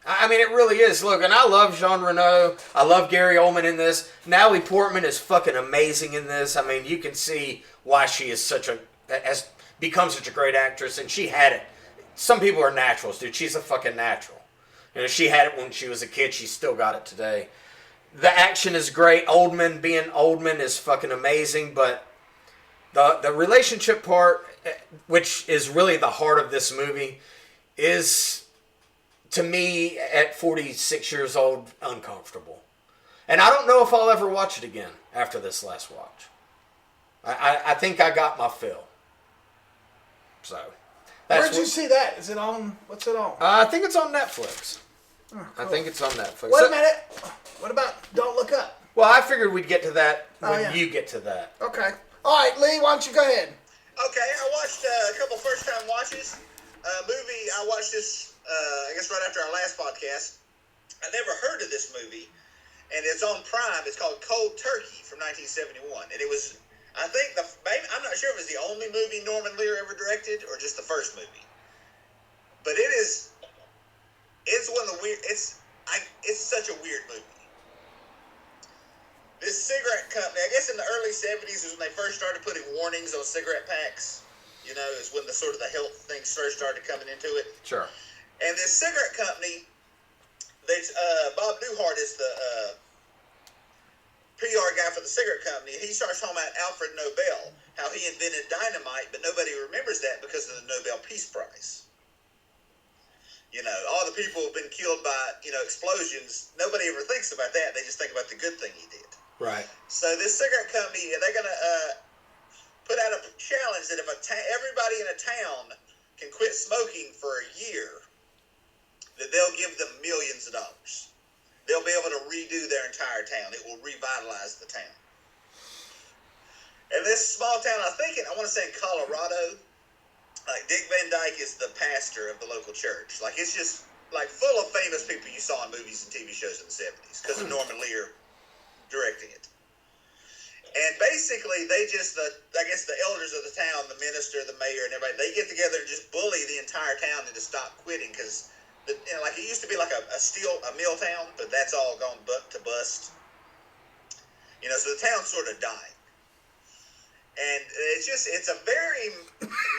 I mean, it really is. Look, and I love Jean Reno. I love Gary Oldman in this. Natalie Portman is fucking amazing in this. I mean, you can see why she is has become such a great actress, and she had it. Some people are naturals, dude. She's a fucking natural. She had it when she was a kid. She still got it today. The action is great. Oldman being Oldman is fucking amazing, but the relationship part, which is really the heart of this movie, is, to me, at 46 years old, uncomfortable. And I don't know if I'll ever watch it again after this last watch. I think I got my fill. So, Where'd you see that? Is it on? What's it on? I think it's on Netflix. Oh, cool. I think it's on Netflix. Wait a minute. What about Don't Look Up? Well, I figured we'd get to that when yeah. you get to that. Okay. All right, Lee, why don't you go ahead? Okay, I watched a couple first-time watches. Movie, I watched this, I guess right after our last podcast. I never heard of this movie, and it's on Prime. It's called Cold Turkey from 1971, and it was, I think, I'm not sure if it's the only movie Norman Lear ever directed or just the first movie. But it's one of the weird, it's such a weird movie. This cigarette company, I guess in the early 70s is when they first started putting warnings on cigarette packs. Is when the sort of the health things first started coming into it. Sure. And this cigarette company, Bob Newhart is the PR guy for the cigarette company. He starts talking about Alfred Nobel, how he invented dynamite, but nobody remembers that because of the Nobel Peace Prize. All the people who have been killed by, explosions, nobody ever thinks about that. They just think about the good thing he did. Right. So this cigarette company, they're going to put out a challenge that if everybody in a town can quit smoking for a year, that they'll give them millions of dollars. They'll be able to redo their entire town. It will revitalize the town. And this small town, I want to say in Colorado, like Dick Van Dyke is the pastor of the local church. Like it's just like full of famous people you saw in movies and TV shows in the 70s because of Norman Lear directing it. And basically, they just, I guess the elders of the town, the minister, the mayor, and everybody, they get together and just bully the entire town into stop quitting because, like, it used to be like a mill town, but that's all gone to bust. You know, so the town's sort of dying. And it's a very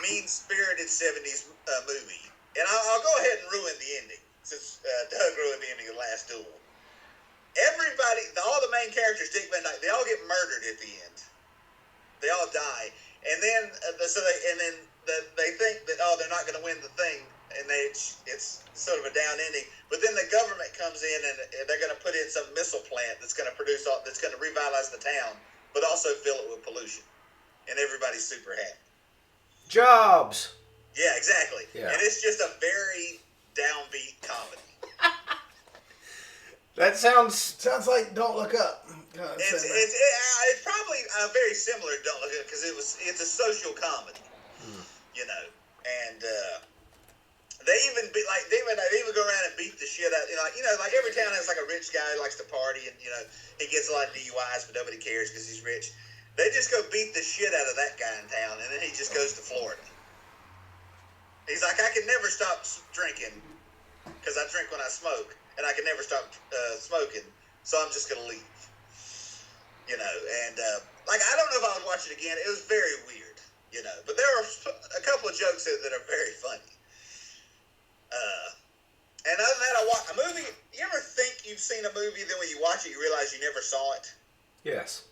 mean-spirited 70s movie. And I'll go ahead and ruin the ending, since Doug ruined the ending of The Last Duel. Everybody, all the main characters, Dick Van Dyke, they all get murdered at the end. They all die, and then they think that they're not going to win the thing, and it's sort of a down ending. But then the government comes in and they're going to put in some missile plant that's going to that's going to revitalize the town, but also fill it with pollution, and everybody's super happy. Jobs. Yeah, exactly. Yeah. And it's just a very downbeat comedy. That sounds like Don't Look Up. It's probably very similar to Don't Look Up because it's a social comedy, you know, and they even they even go around and beat the shit out. Like every town has like a rich guy who likes to party and he gets a lot of DUIs but nobody cares because he's rich. They just go beat the shit out of that guy in town and then he just goes to Florida. He's like, I can never stop drinking because I drink when I smoke. And I can never stop smoking, so I'm just going to leave. And I don't know if I would watch it again. It was very weird, But there are a couple of jokes that are very funny. And other than that, I watch a movie. You ever think you've seen a movie, then when you watch it, you realize you never saw it? yes.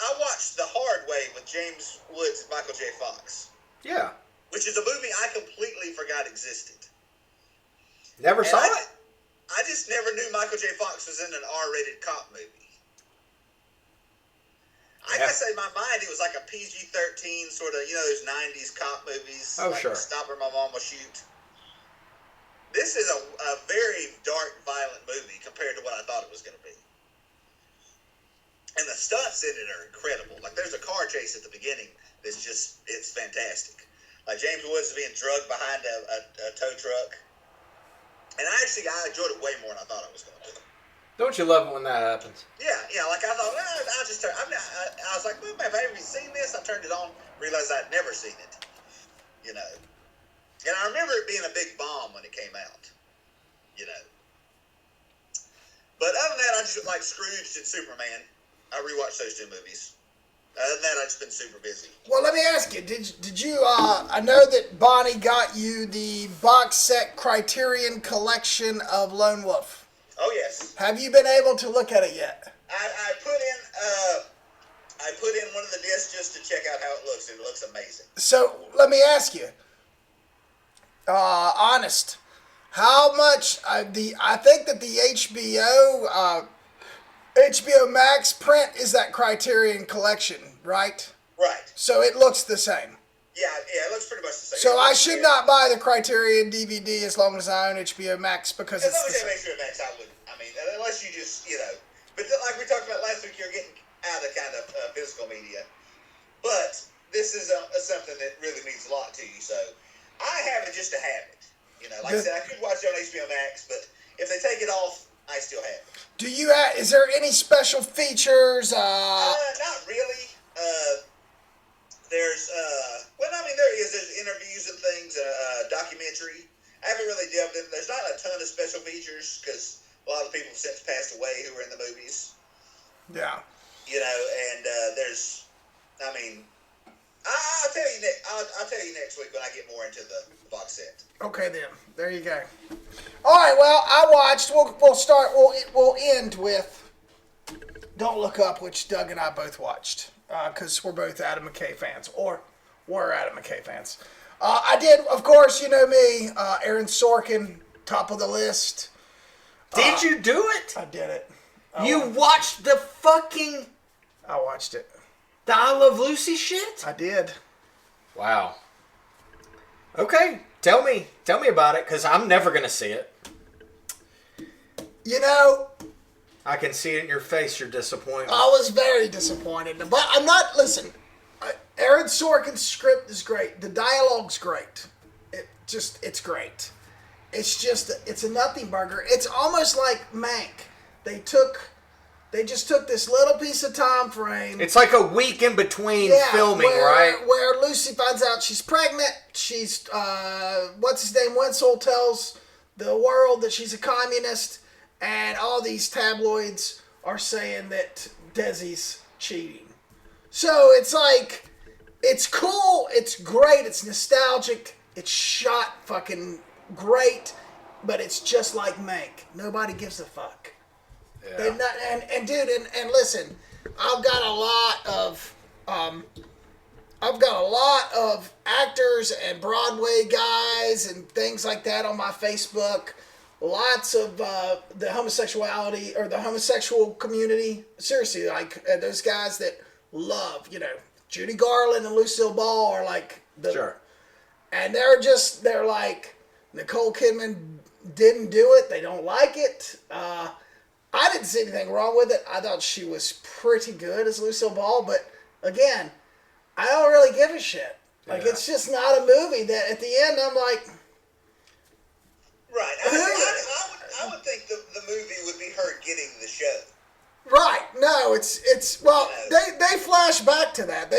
I watched The Hard Way with James Woods and Michael J. Fox, Yeah. which is a movie I completely forgot existed. Never saw it. I just never knew Michael J. Fox was in an R-rated cop movie. I guess in my mind it was like a PG-13 sort of, those 90s cop movies. Oh, like sure. Stop or My Mom Will Shoot. This is a very dark, violent movie compared to what I thought it was going to be. And the stunts in it are incredible. Like there's a car chase at the beginning that's it's fantastic. Like James Woods is being drugged behind a tow truck. And I enjoyed it way more than I thought I was going to do. Don't you love it when that happens? Yeah. Like I thought, I'll just turn. I was like, well, have I ever seen this? I turned it on, realized I'd never seen it. And I remember it being a big bomb when it came out. But other than that, I just like Scrooged and Superman. I rewatched those two movies. Other than that, I've just been super busy. Well, let me ask you, did you, I know that Bonnie got you the box set Criterion collection of Lone Wolf. Oh, yes. Have you been able to look at it yet? I put in one of the discs just to check out how it looks, and it looks amazing. So, let me ask you, honest, how much, I think that the HBO Max print is that Criterion collection, right? Right. So it looks the same. Yeah, it looks pretty much the same. So I should not buy the Criterion DVD as long as I own HBO Max because as it's long the as same. you have HBO Max, I wouldn't. I mean, unless you just, But like we talked about last week, you're getting out of kind of physical media. But this is something that really means a lot to you. So I have it just to have it. Like I said, I could watch it on HBO Max, but if they take it off, I still have it. Do you have, is there any special features? Not really. There's interviews and things, documentary. I haven't really delved in. There's not a ton of special features because a lot of the people have since passed away who were in the movies. Yeah. And there's, I'll tell you. I'll tell you next week when I get more into the box set. Okay then. There you go. All right. Well, I watched. We'll start. We'll end with Don't Look Up, which Doug and I both watched because we're both Adam McKay fans, or we're Adam McKay fans. I did, of course. You know me, Aaron Sorkin, top of the list. Did you do it? I did it. You watched the fucking I watched it. the I Love Lucy shit? I did. Wow. Okay, tell me about it, because I'm never going to see it. I can see it in your face, you're disappointed. I was very disappointed. But I'm not, listen, Aaron Sorkin's script is great. The dialogue's great. It's great. it's a nothing burger. It's almost like Mank. They just took this little piece of time frame. It's like a week in between filming, right? Where Lucy finds out she's pregnant. She's what's his name? Wenzel tells the world that she's a communist, and all these tabloids are saying that Desi's cheating. So it's like, it's cool, it's great, it's nostalgic, it's shot fucking great, but it's just like Mank. Nobody gives a fuck. Yeah. And dude, and listen, I've got a lot of actors and Broadway guys and things like that on my Facebook. Lots of the homosexuality or the homosexual community. Seriously, like those guys that love, Judy Garland and Lucille Ball are like Sure. And they're like, Nicole Kidman didn't do it. They don't like it. I didn't see anything wrong with it. I thought she was pretty good as Lucille Ball, but again, I don't really give a shit. Like, it's just not a movie that at the end I'm like... Right. I would think the movie would be her getting the show. Right. No, it's they flash back to that.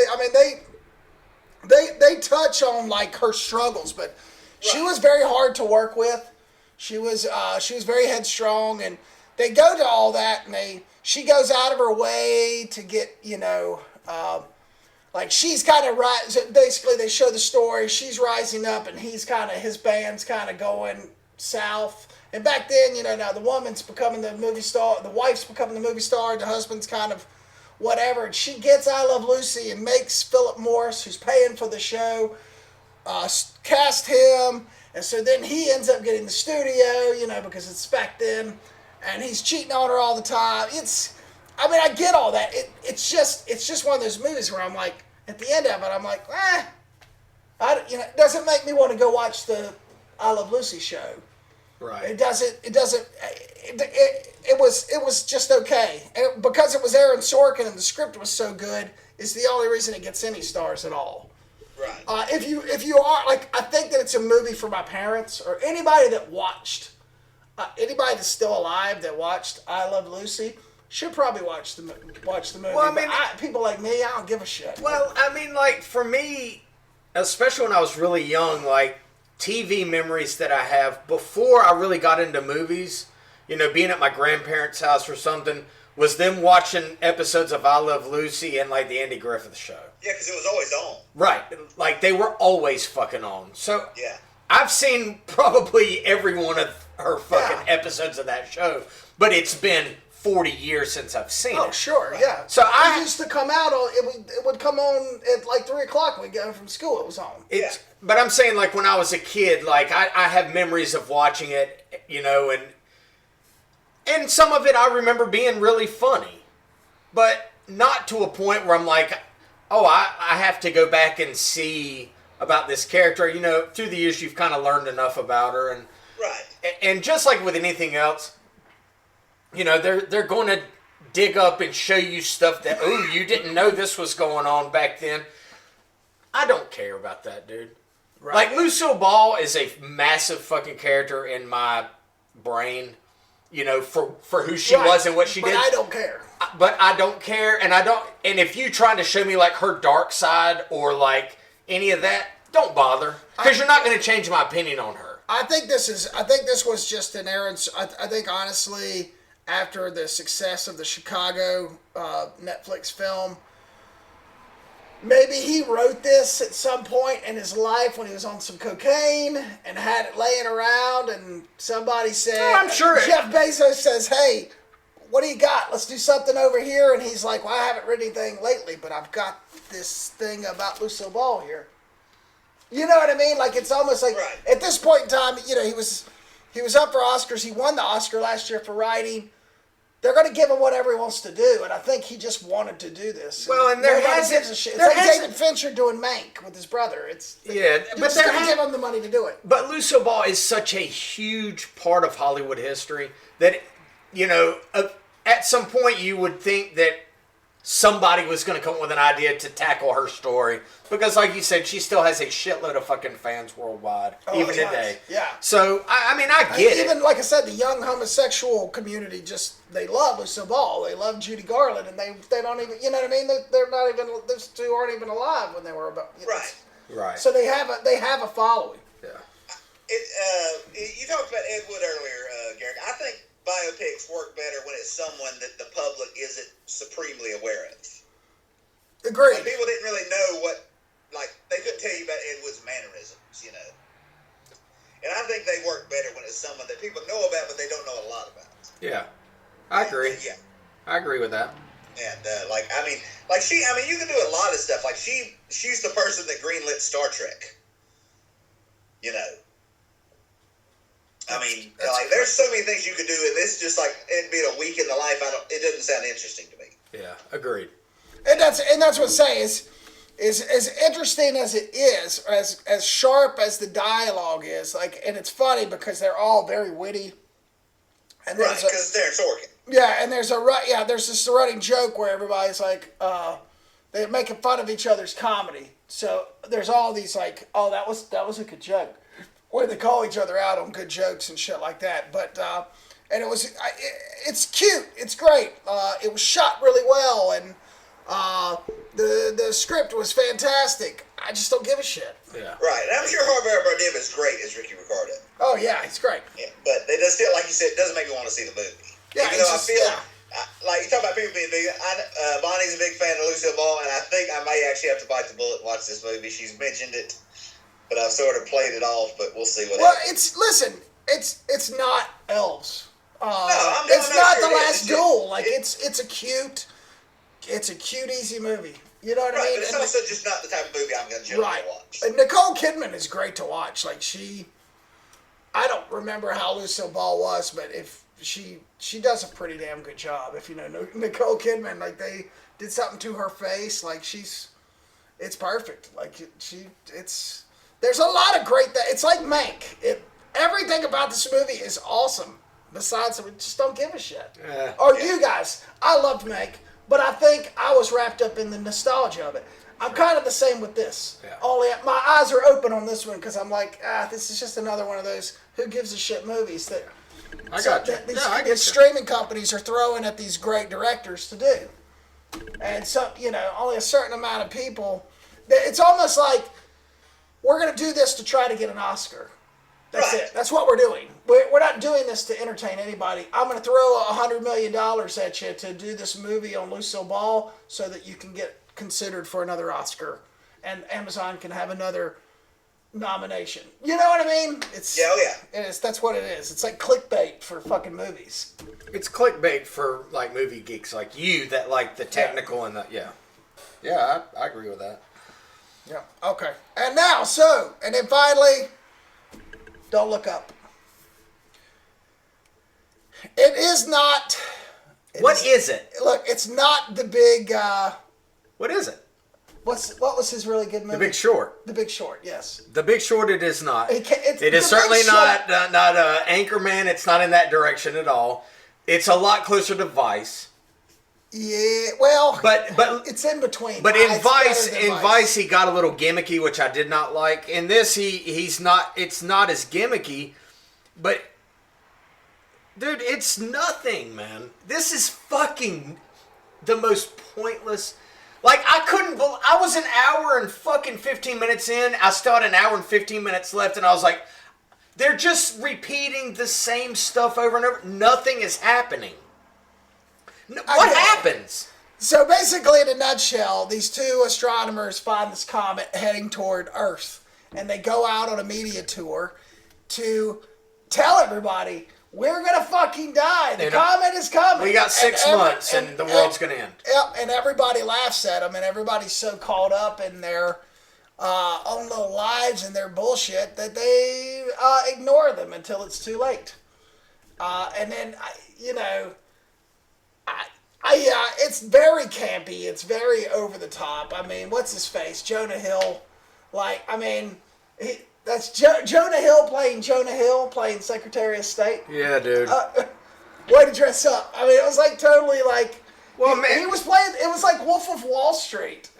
They touch on like her struggles, but she was very hard to work with. She was very headstrong, and they go to all that, and she goes out of her way to get, like she's kind of basically they show the story. She's rising up, and his band's kind of going south. And back then, now the woman's becoming the movie star, the wife's becoming the movie star, the husband's kind of whatever. And she gets I Love Lucy and makes Philip Morris, who's paying for the show, cast him. And so then he ends up getting the studio, because it's back then. And he's cheating on her all the time. I get all that. It's just one of those movies where I'm like, at the end of it, I'm like, it doesn't make me want to go watch the I Love Lucy show. Right. It was just okay. And because it was Aaron Sorkin and the script was so good, is the only reason it gets any stars at all. Right. If you are, like, I think that it's a movie for my parents or anybody that watched, anybody that's still alive that watched I Love Lucy should probably watch the movie. Well, People like me, I don't give a shit. Well, like for me, especially when I was really young, like TV memories that I have before I really got into movies, being at my grandparents' house or something, was them watching episodes of I Love Lucy and like the Andy Griffith Show. Yeah, because it was always on. Right. Like they were always fucking on. So yeah. I've seen probably every one of her fucking episodes of that show, but it's been 40 years since I've seen it. Oh, sure, yeah. So it used to come out on, it would come on at like 3 o'clock when we got home from school, it was on. But I'm saying, like, when I was a kid, like, I have memories of watching it, and some of it I remember being really funny. But not to a point where I'm like, oh, I have to go back and see about this character. Through the years, you've kind of learned enough about her. And, right. And just like with anything else, they're going to dig up and show you stuff that, oh, you didn't know this was going on back then. I don't care about that, dude. Right. Like, Lucille Ball is a massive fucking character in my brain, for who she was and what she did. But I don't care. But I don't care, and and if you trying to show me, like, her dark side or, like, any of that, don't bother. Because you're not going to change my opinion on her. I think this was just an errand. I think, honestly, after the success of the Chicago Netflix film, maybe he wrote this at some point in his life when he was on some cocaine and had it laying around, and somebody said, I'm sure Jeff Bezos says, hey, what do you got? Let's do something over here. And he's like, well, I haven't read anything lately, but I've got this thing about Lucille Ball here. You know what I mean? Like, it's almost like, at this point in time, he was up for Oscars. He won the Oscar last year for writing. They're going to give him whatever he wants to do, and I think he just wanted to do this. Well, and there gives a shit. It's like David Fincher doing Mank with his brother. But they're going to give him the money to do it. But Lucille Ball is such a huge part of Hollywood history that, at some point you would think that somebody was going to come up with an idea to tackle her story. Because, like you said, she still has a shitload of fucking fans worldwide, even today. Yeah. So, I mean, I get it. Even, like I said, the young homosexual community they love Lucille Ball. They love Judy Garland, and they don't even, you know what I mean? They're not even, those two aren't even alive when they were about, Right. Right. So they have a following. Yeah. You talked about Ed Wood earlier, Garrick. I think biopics work better when it's someone that the public isn't supremely aware of. Agreed. Like, people didn't really know they couldn't tell you about Ed Wood's mannerisms, you know. And I think they work better when it's someone that people know about, but they don't know a lot about. Yeah. I agree. Yeah. I agree with that. And, you can do a lot of stuff. Like, she's the person that greenlit Star Trek. You know. I mean, there's so many things you could do, and this just, it being a week in the life, it doesn't sound interesting to me. Yeah, agreed. And that's what I'm saying is as interesting as it is, as sharp as the dialogue is, and it's funny because they're all very witty. And right, because they're Sorkin. Yeah, and there's this running joke where everybody's they're making fun of each other's comedy. So there's all these oh, that was a good joke, where they call each other out on good jokes and shit like that. But and it's cute, it's great. It was shot really well, and the script was fantastic. I just don't give a shit. Yeah. Right, and I'm sure Javier Bardem is great as Ricky Ricardo. Oh yeah, he's great. Yeah, but it does still, like you said, it doesn't make me want to see the movie. Yeah, even though I feel you talk about people being big. Bonnie's a big fan of Lucille Ball, and I think I may actually have to bite the bullet and watch this movie. She's mentioned it, but I've sort of played it off. But we'll see what. Well, happens. it's not Elves. No, it's not sure The Last Duel. It's a cute easy movie. You know what I right, mean? but it's also just not the type of movie I'm going to generally watch. And Nicole Kidman is great to watch. I don't remember how Lucille Ball was, but if she does a pretty damn good job. If you know Nicole Kidman, they did something to her face, it's perfect. There's a lot of great it's like Mank. Everything about this movie is awesome. Besides, we just don't give a shit. You guys, I loved Mank. But I think I was wrapped up in the nostalgia of it. I'm kind of the same with this. Yeah. Only my eyes are open on this one because I'm this is just another one of those who gives a shit movies that these streaming companies are throwing at these great directors to do. And so, only a certain amount of people. It's almost like we're going to do this to try to get an Oscar. That's it. That's what we're doing. We're not doing this to entertain anybody. I'm going to throw $100 million at you to do this movie on Lucille Ball so that you can get considered for another Oscar and Amazon can have another nomination. You know what I mean? That's what it is. It's like clickbait for fucking movies. It's clickbait for movie geeks like you that like the technical and the Yeah, I agree with that. Yeah. Okay. And now, and then finally, Don't Look Up. It is not. What is it? Look, it's not the big. What is it? What was his really good movie? The Big Short. The Big Short, yes. The Big Short. It is not. It is The certainly Big not Short. Anchorman. It's not in that direction at all. It's a lot closer to Vice. Yeah, well, but it's in between. But in Vice, he got a little gimmicky, which I did not like. In this, he's not. It's not as gimmicky, but dude, it's nothing, man. This is fucking the most pointless. I was an hour and fucking 15 minutes in. I still had an hour and 15 minutes left, and I was like, they're just repeating the same stuff over and over. Nothing is happening. What happens? So basically, in a nutshell, these two astronomers find this comet heading toward Earth, and they go out on a media tour to tell everybody, we're going to fucking die. The comet is coming. We got 6 months, and the world's going to end. Yep, and everybody laughs at them, and everybody's so caught up in their own little lives and their bullshit that they ignore them until it's too late. And then, it's very campy. It's very over the top. I mean, what's his face? Jonah Hill. That's Jonah Hill playing Secretary of State. Yeah, dude. Way to dress up. I mean, it was totally Well, man, he was playing. It was like Wolf of Wall Street,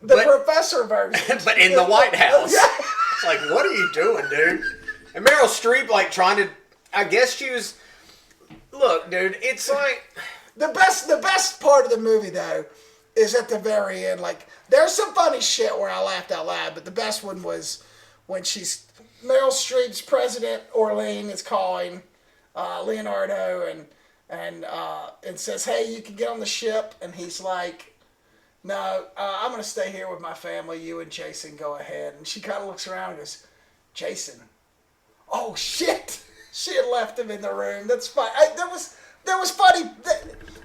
the professor version, but in the White House. Yeah. It's like, what are you doing, dude? And Meryl Streep, like, trying to. I guess she was. Look, dude, it's like the best part of the movie though is at the very end. Like, there's some funny shit where I laughed out loud, but the best one was when Meryl Streep's president Orlean is calling Leonardo and says, "Hey, you can get on the ship," and he's like, "No, I'm gonna stay here with my family. You and Jason go ahead." And she kind of looks around and goes, "Jason, oh shit." She had left him in the room. That's fine. That was funny.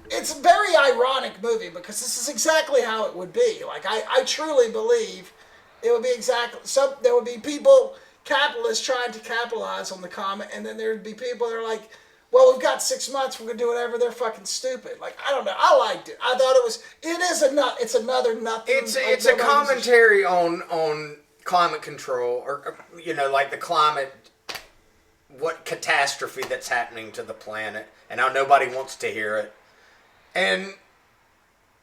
It's a very ironic movie because this is exactly how it would be. Like, I truly believe it would be exactly. There would be people, capitalists, trying to capitalize on the comet, and then there would be people that are like, well, we've got 6 months. We're gonna do whatever. They're fucking stupid. Like, I don't know. I liked it. I thought it's another nothing. It's a commentary on climate control, or like the climate. What catastrophe that's happening to the planet, and how nobody wants to hear it. And,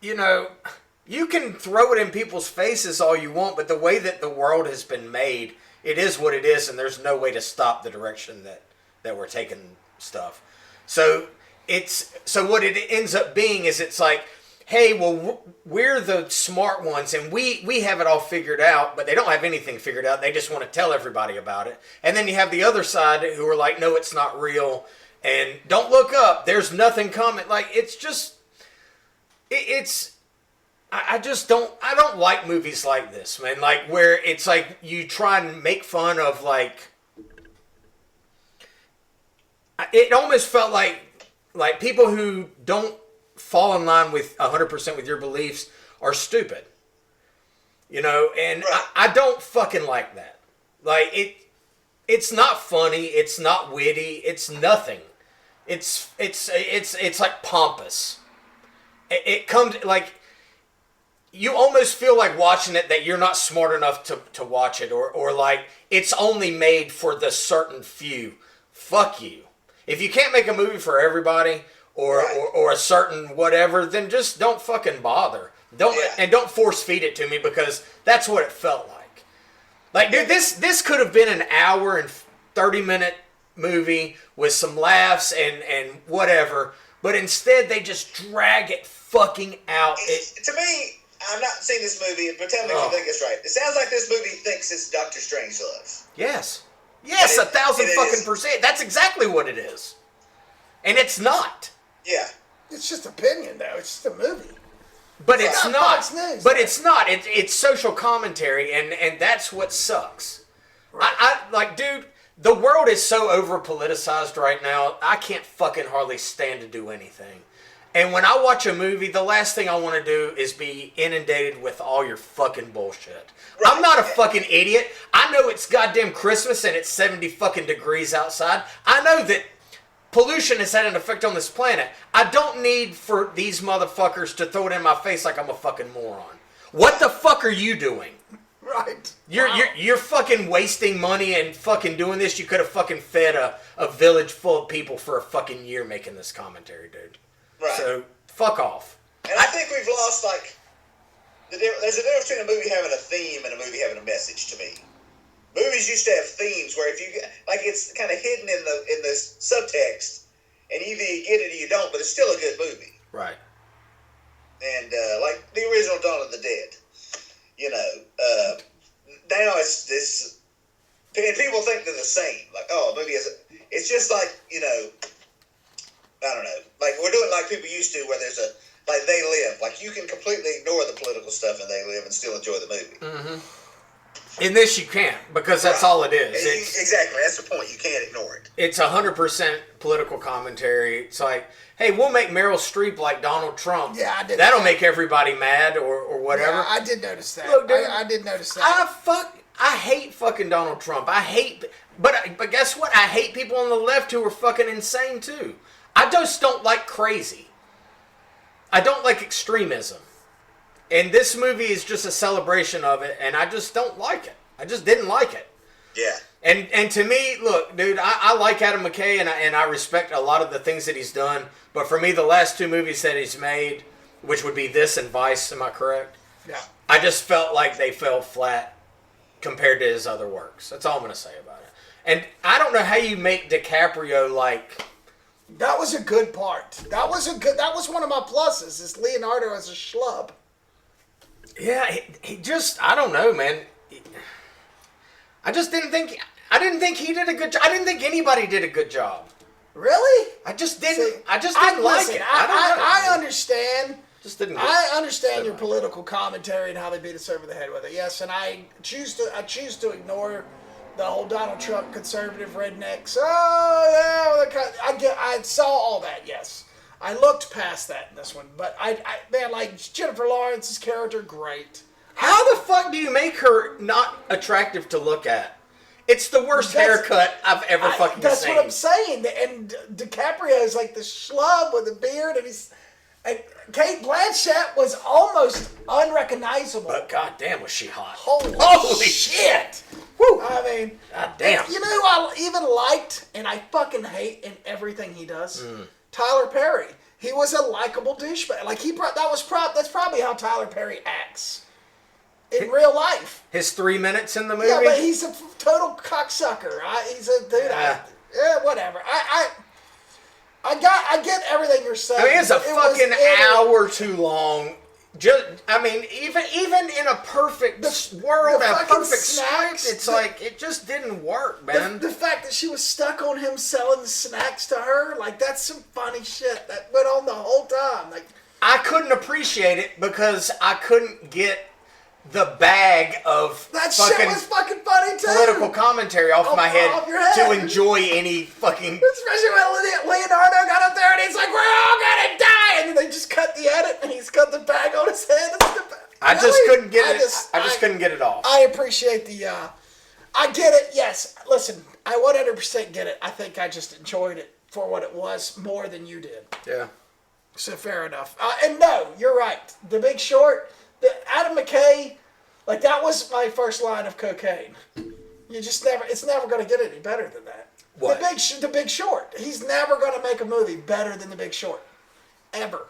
you can throw it in people's faces all you want, but the way that the world has been made, it is what it is, and there's no way to stop the direction that we're taking stuff. So what it ends up being is it's like, hey, well, we're the smart ones, and we have it all figured out, but they don't have anything figured out. They just want to tell everybody about it. And then you have the other side who are like, no, it's not real, and don't look up. There's nothing coming. Like, it's just, I don't like movies like this, man. Like, where it's like you try and make fun of, like, it almost felt like people who don't fall in line with 100% with your beliefs are stupid, and right. I don't fucking like that. Like, it's not funny, it's not witty, it's nothing. It's like pompous. It comes like you almost feel like watching it that you're not smart enough to watch it, or like it's only made for the certain few. Fuck you. If you can't make a movie for everybody, or a certain whatever, then just don't fucking bother. Don't force feed it to me, because that's what it felt like. Like, dude, this could have been an hour and 30-minute movie with some laughs and whatever, but instead they just drag it fucking out. To me, I've not seen this movie, but tell me if you think it's right. It sounds like this movie thinks it's Doctor Strangelove. Yes, 1,000%. That's exactly what it is, and it's not. Yeah. It's just opinion, though. It's just a movie. But it's not. News, but it's not. It's social commentary, and that's what sucks. Right. I like, dude, the world is so over-politicized right now, I can't fucking hardly stand to do anything. And when I watch a movie, the last thing I want to do is be inundated with all your fucking bullshit. Right. I'm not a fucking idiot. I know it's goddamn Christmas and it's 70 fucking degrees outside. I know that pollution has had an effect on this planet. I don't need for these motherfuckers to throw it in my face like I'm a fucking moron. What the fuck are you doing? Right. You're fucking wasting money and fucking doing this. You could have fucking fed a village full of people for a fucking year making this commentary, dude. Right. So, fuck off. And I think we've lost, like, there's a difference between a movie having a theme and a movie having a message to me. Movies used to have themes where if you, like, it's kind of hidden in the subtext, and either you get it or you don't, but it's still a good movie. Right. And, like, the original Dawn of the Dead, now it's this, and people think they're the same. Like, oh, a movie it's just like, I don't know. Like, we're doing like people used to, where there's like, They Live. Like, you can completely ignore the political stuff in They Live and still enjoy the movie. Mm-hmm. In this, you can't, because that's all it is. Exactly. That's the point. You can't ignore it. It's 100% political commentary. It's like, hey, we'll make Meryl Streep like Donald Trump. Yeah, I did. That'll make everybody mad or whatever. Yeah, I did notice that. Look, dude, I did notice that. I hate fucking Donald Trump. But guess what? I hate people on the left who are fucking insane too. I just don't like crazy. I don't like extremism. And this movie is just a celebration of it, and I just don't like it. I just didn't like it. Yeah. And to me, look, dude, I like Adam McKay, and I respect a lot of the things that he's done. But for me, the last two movies that he's made, which would be this and Vice, am I correct? Yeah. I just felt like they fell flat compared to his other works. That's all I'm going to say about it. And I don't know how you make DiCaprio like... That was a good part. That was one of my pluses, is Leonardo as a schlub. Yeah, he just... I don't know, man. I didn't think he did a good job. I didn't think anybody did a good job. Really? I just didn't like listen, it. I understand. Just didn't. I understand your political commentary and how they beat us over the head with it. Yes, and I choose to ignore the whole Donald Trump conservative rednecks. Oh yeah, I saw all that. Yes, I looked past that in this one, but man, like Jennifer Lawrence's character, great. How the fuck do you make her not attractive to look at? It's the worst haircut I've ever fucking seen. That's what I'm saying. And DiCaprio is like the schlub with a beard, and Kate Blanchett was almost unrecognizable. But goddamn, was she hot? Holy shit! Woo. I mean, goddamn. You know who I even liked, and I fucking hate in everything he does? Tyler Perry. He was a likable douchebag. Like that's probably how Tyler Perry acts in real life. His 3 minutes in the movie? Yeah, but he's a total cocksucker. He's a dude. Whatever. I get everything you're saying. I mean, it's a fucking hour too long. Even in a perfect world, a perfect script, it's like it just didn't work, man. The fact that she was stuck on him selling the snacks to her, like that's some funny shit that went on the whole time. Like I couldn't appreciate it because I couldn't get the bag of that shit was fucking funny too. Political commentary off my head, off your head to enjoy any fucking. Especially when Leonardo got up there and he's like, "We're all gonna die," and then they just cut the edit and he's got the bag on his head. I just couldn't get it. I just couldn't get it off. I appreciate the. I get it. Yes, listen, I 100% get it. I think I just enjoyed it for what it was more than you did. Yeah. So fair enough. And no, you're right. The Big Short. Adam McKay, like that was my first line of cocaine. You just never, it's never going to get any better than that. What? The Big Short. He's never going to make a movie better than The Big Short. Ever.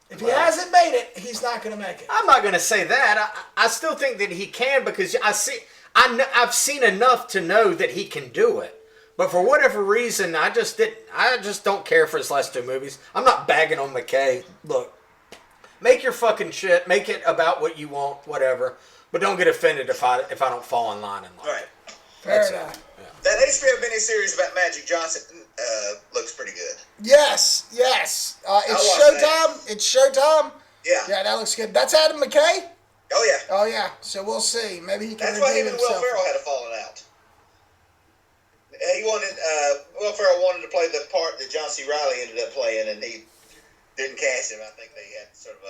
If he hasn't made it, he's not going to make it. I'm not going to say that. I still think that he can because I've seen enough to know that he can do it. But for whatever reason, I just don't care for his last two movies. I'm not bagging on McKay. Look. Make your fucking shit. Make it about what you want, whatever. But don't get offended if I don't fall in line. Right. Fair enough. Yeah. That HBO miniseries about Magic Johnson looks pretty good. Yes. It's Showtime. It's Showtime. Yeah. Yeah, that looks good. That's Adam McKay? Oh, yeah. So we'll see. Maybe he can That's why redeem him and himself. Will Ferrell had a falling out. He wanted, Will Ferrell wanted to play the part that John C. Reilly ended up playing, and he didn't cast him. I think they had sort of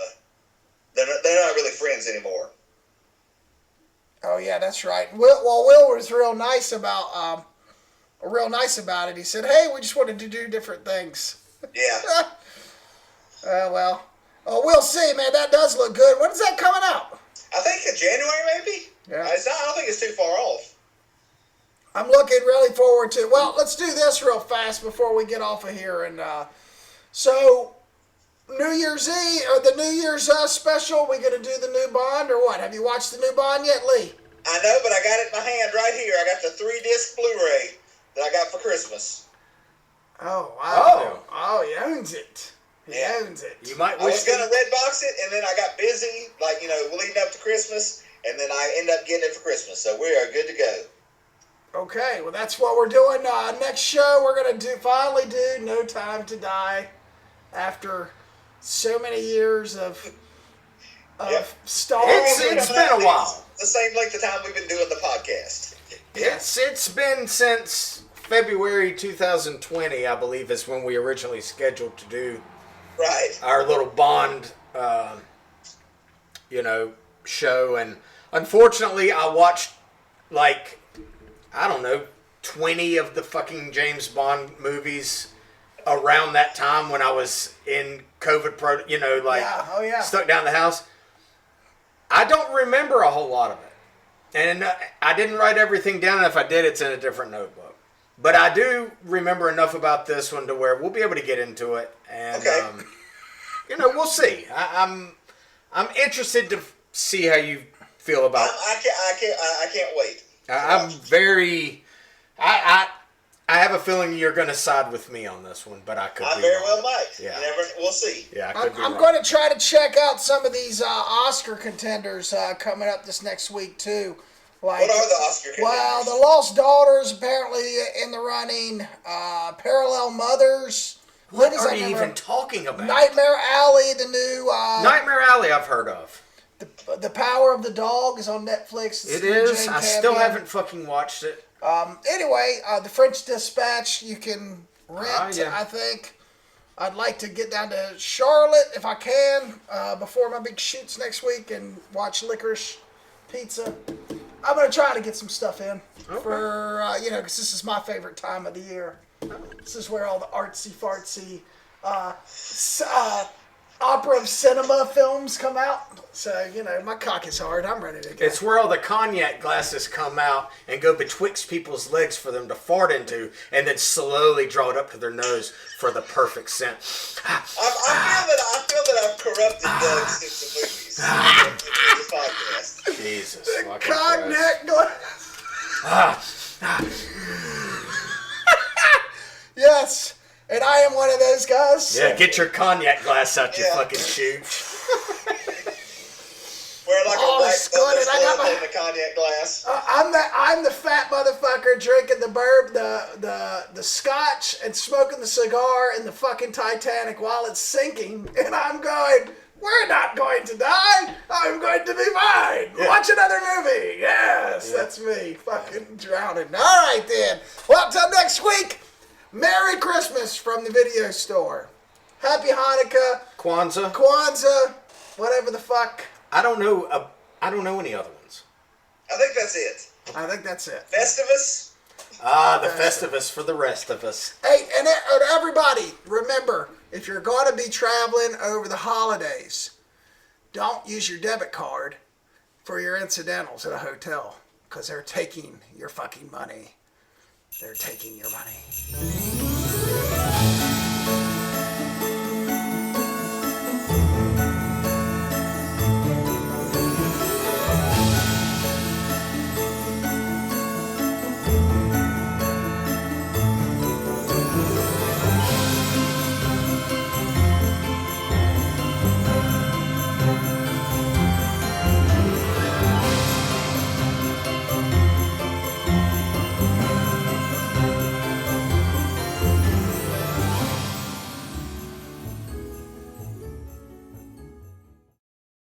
they're not really friends anymore. Oh yeah, that's right. Will was real nice about it. He said, "Hey, we just wanted to do different things." Yeah. Well, we'll see, man. That does look good. When is that coming out? I think in January, maybe. Yeah. I don't think it's too far off. I'm looking really forward to it. Well, let's do this real fast before we get off of here. And so, New Year's Eve, or the New Year's special, we going to do the new Bond or what? Have you watched the new Bond yet, Lee? I know, but I got it in my hand right here. I got the 3-disc Blu-ray that I got for Christmas. Oh, wow. Oh, he owns it. He owns it. You might I was going to Redbox it, and then I got busy, leading up to Christmas, and then I ended up getting it for Christmas. So we are good to go. Okay, well, that's what we're doing. Next show, we're going to finally do No Time to Die after so many years of stalling. It's been a while. The same length of time we've been doing the podcast. It's been since February 2020, I believe, is when we originally scheduled to do our little Bond, show. And unfortunately, I watched 20 of the fucking James Bond movies around that time when I was in COVID, stuck down in the house. I don't remember a whole lot of it. And I didn't write everything down, and if I did, it's in a different notebook. But I do remember enough about this one to where we'll be able to get into it. And, Okay. We'll see. I'm interested to see how you feel about it. I can't wait. I'm very... I have a feeling you're going to side with me on this one, but I could I be very wrong. well might. Yeah. We'll see. Yeah, I could be I'm wrong. going to try to check out some of these Oscar contenders coming up this next week too. Like, What are the Oscar contenders? well, The Lost Daughters apparently in the running. Parallel Mothers. What is are that you number? even talking about? Nightmare Alley, the new Nightmare Alley I've heard of. the Power of the Dog is on Netflix. It's It the is. Jane I still Campion. haven't fucking watched it. Anyway, The French Dispatch you can rent, yeah. I think. I'd like to get down to Charlotte if I can before my big shoots next week and watch Licorice Pizza. I'm going to try to get some stuff in for, because this is my favorite time of the year. This is where all the artsy-fartsy opera of cinema films come out. So, my cock is hard. I'm ready to go. It's where all the cognac glasses come out and go betwixt people's legs for them to fart into and then slowly draw it up to their nose for the perfect scent. I feel that I've corrupted Doug since the movies. In this podcast. Jesus. The fucking Christ. cognac glass. Yes. And I am one of those guys. Yeah, get your cognac glass out, you Yeah. fucking shoot. Wear like Oh, a white it's good, and I got my- in the cognac glass. I'm the fat motherfucker drinking the scotch and smoking the cigar in the fucking Titanic while it's sinking, and I'm going, we're not going to die. I'm going to be fine. Yeah. Watch another movie. Yes, that's me, fucking drowning. All right then. Well, till next week. Merry Christmas from the video store. Happy Hanukkah, Kwanzaa, whatever the fuck. I don't know any other ones. I think that's it. I think that's it. Festivus. The Festivus for the rest of us. Hey, and everybody, remember, if you're going to be traveling over the holidays, don't use your debit card for your incidentals at a hotel, because they're taking your fucking money. They're taking your money.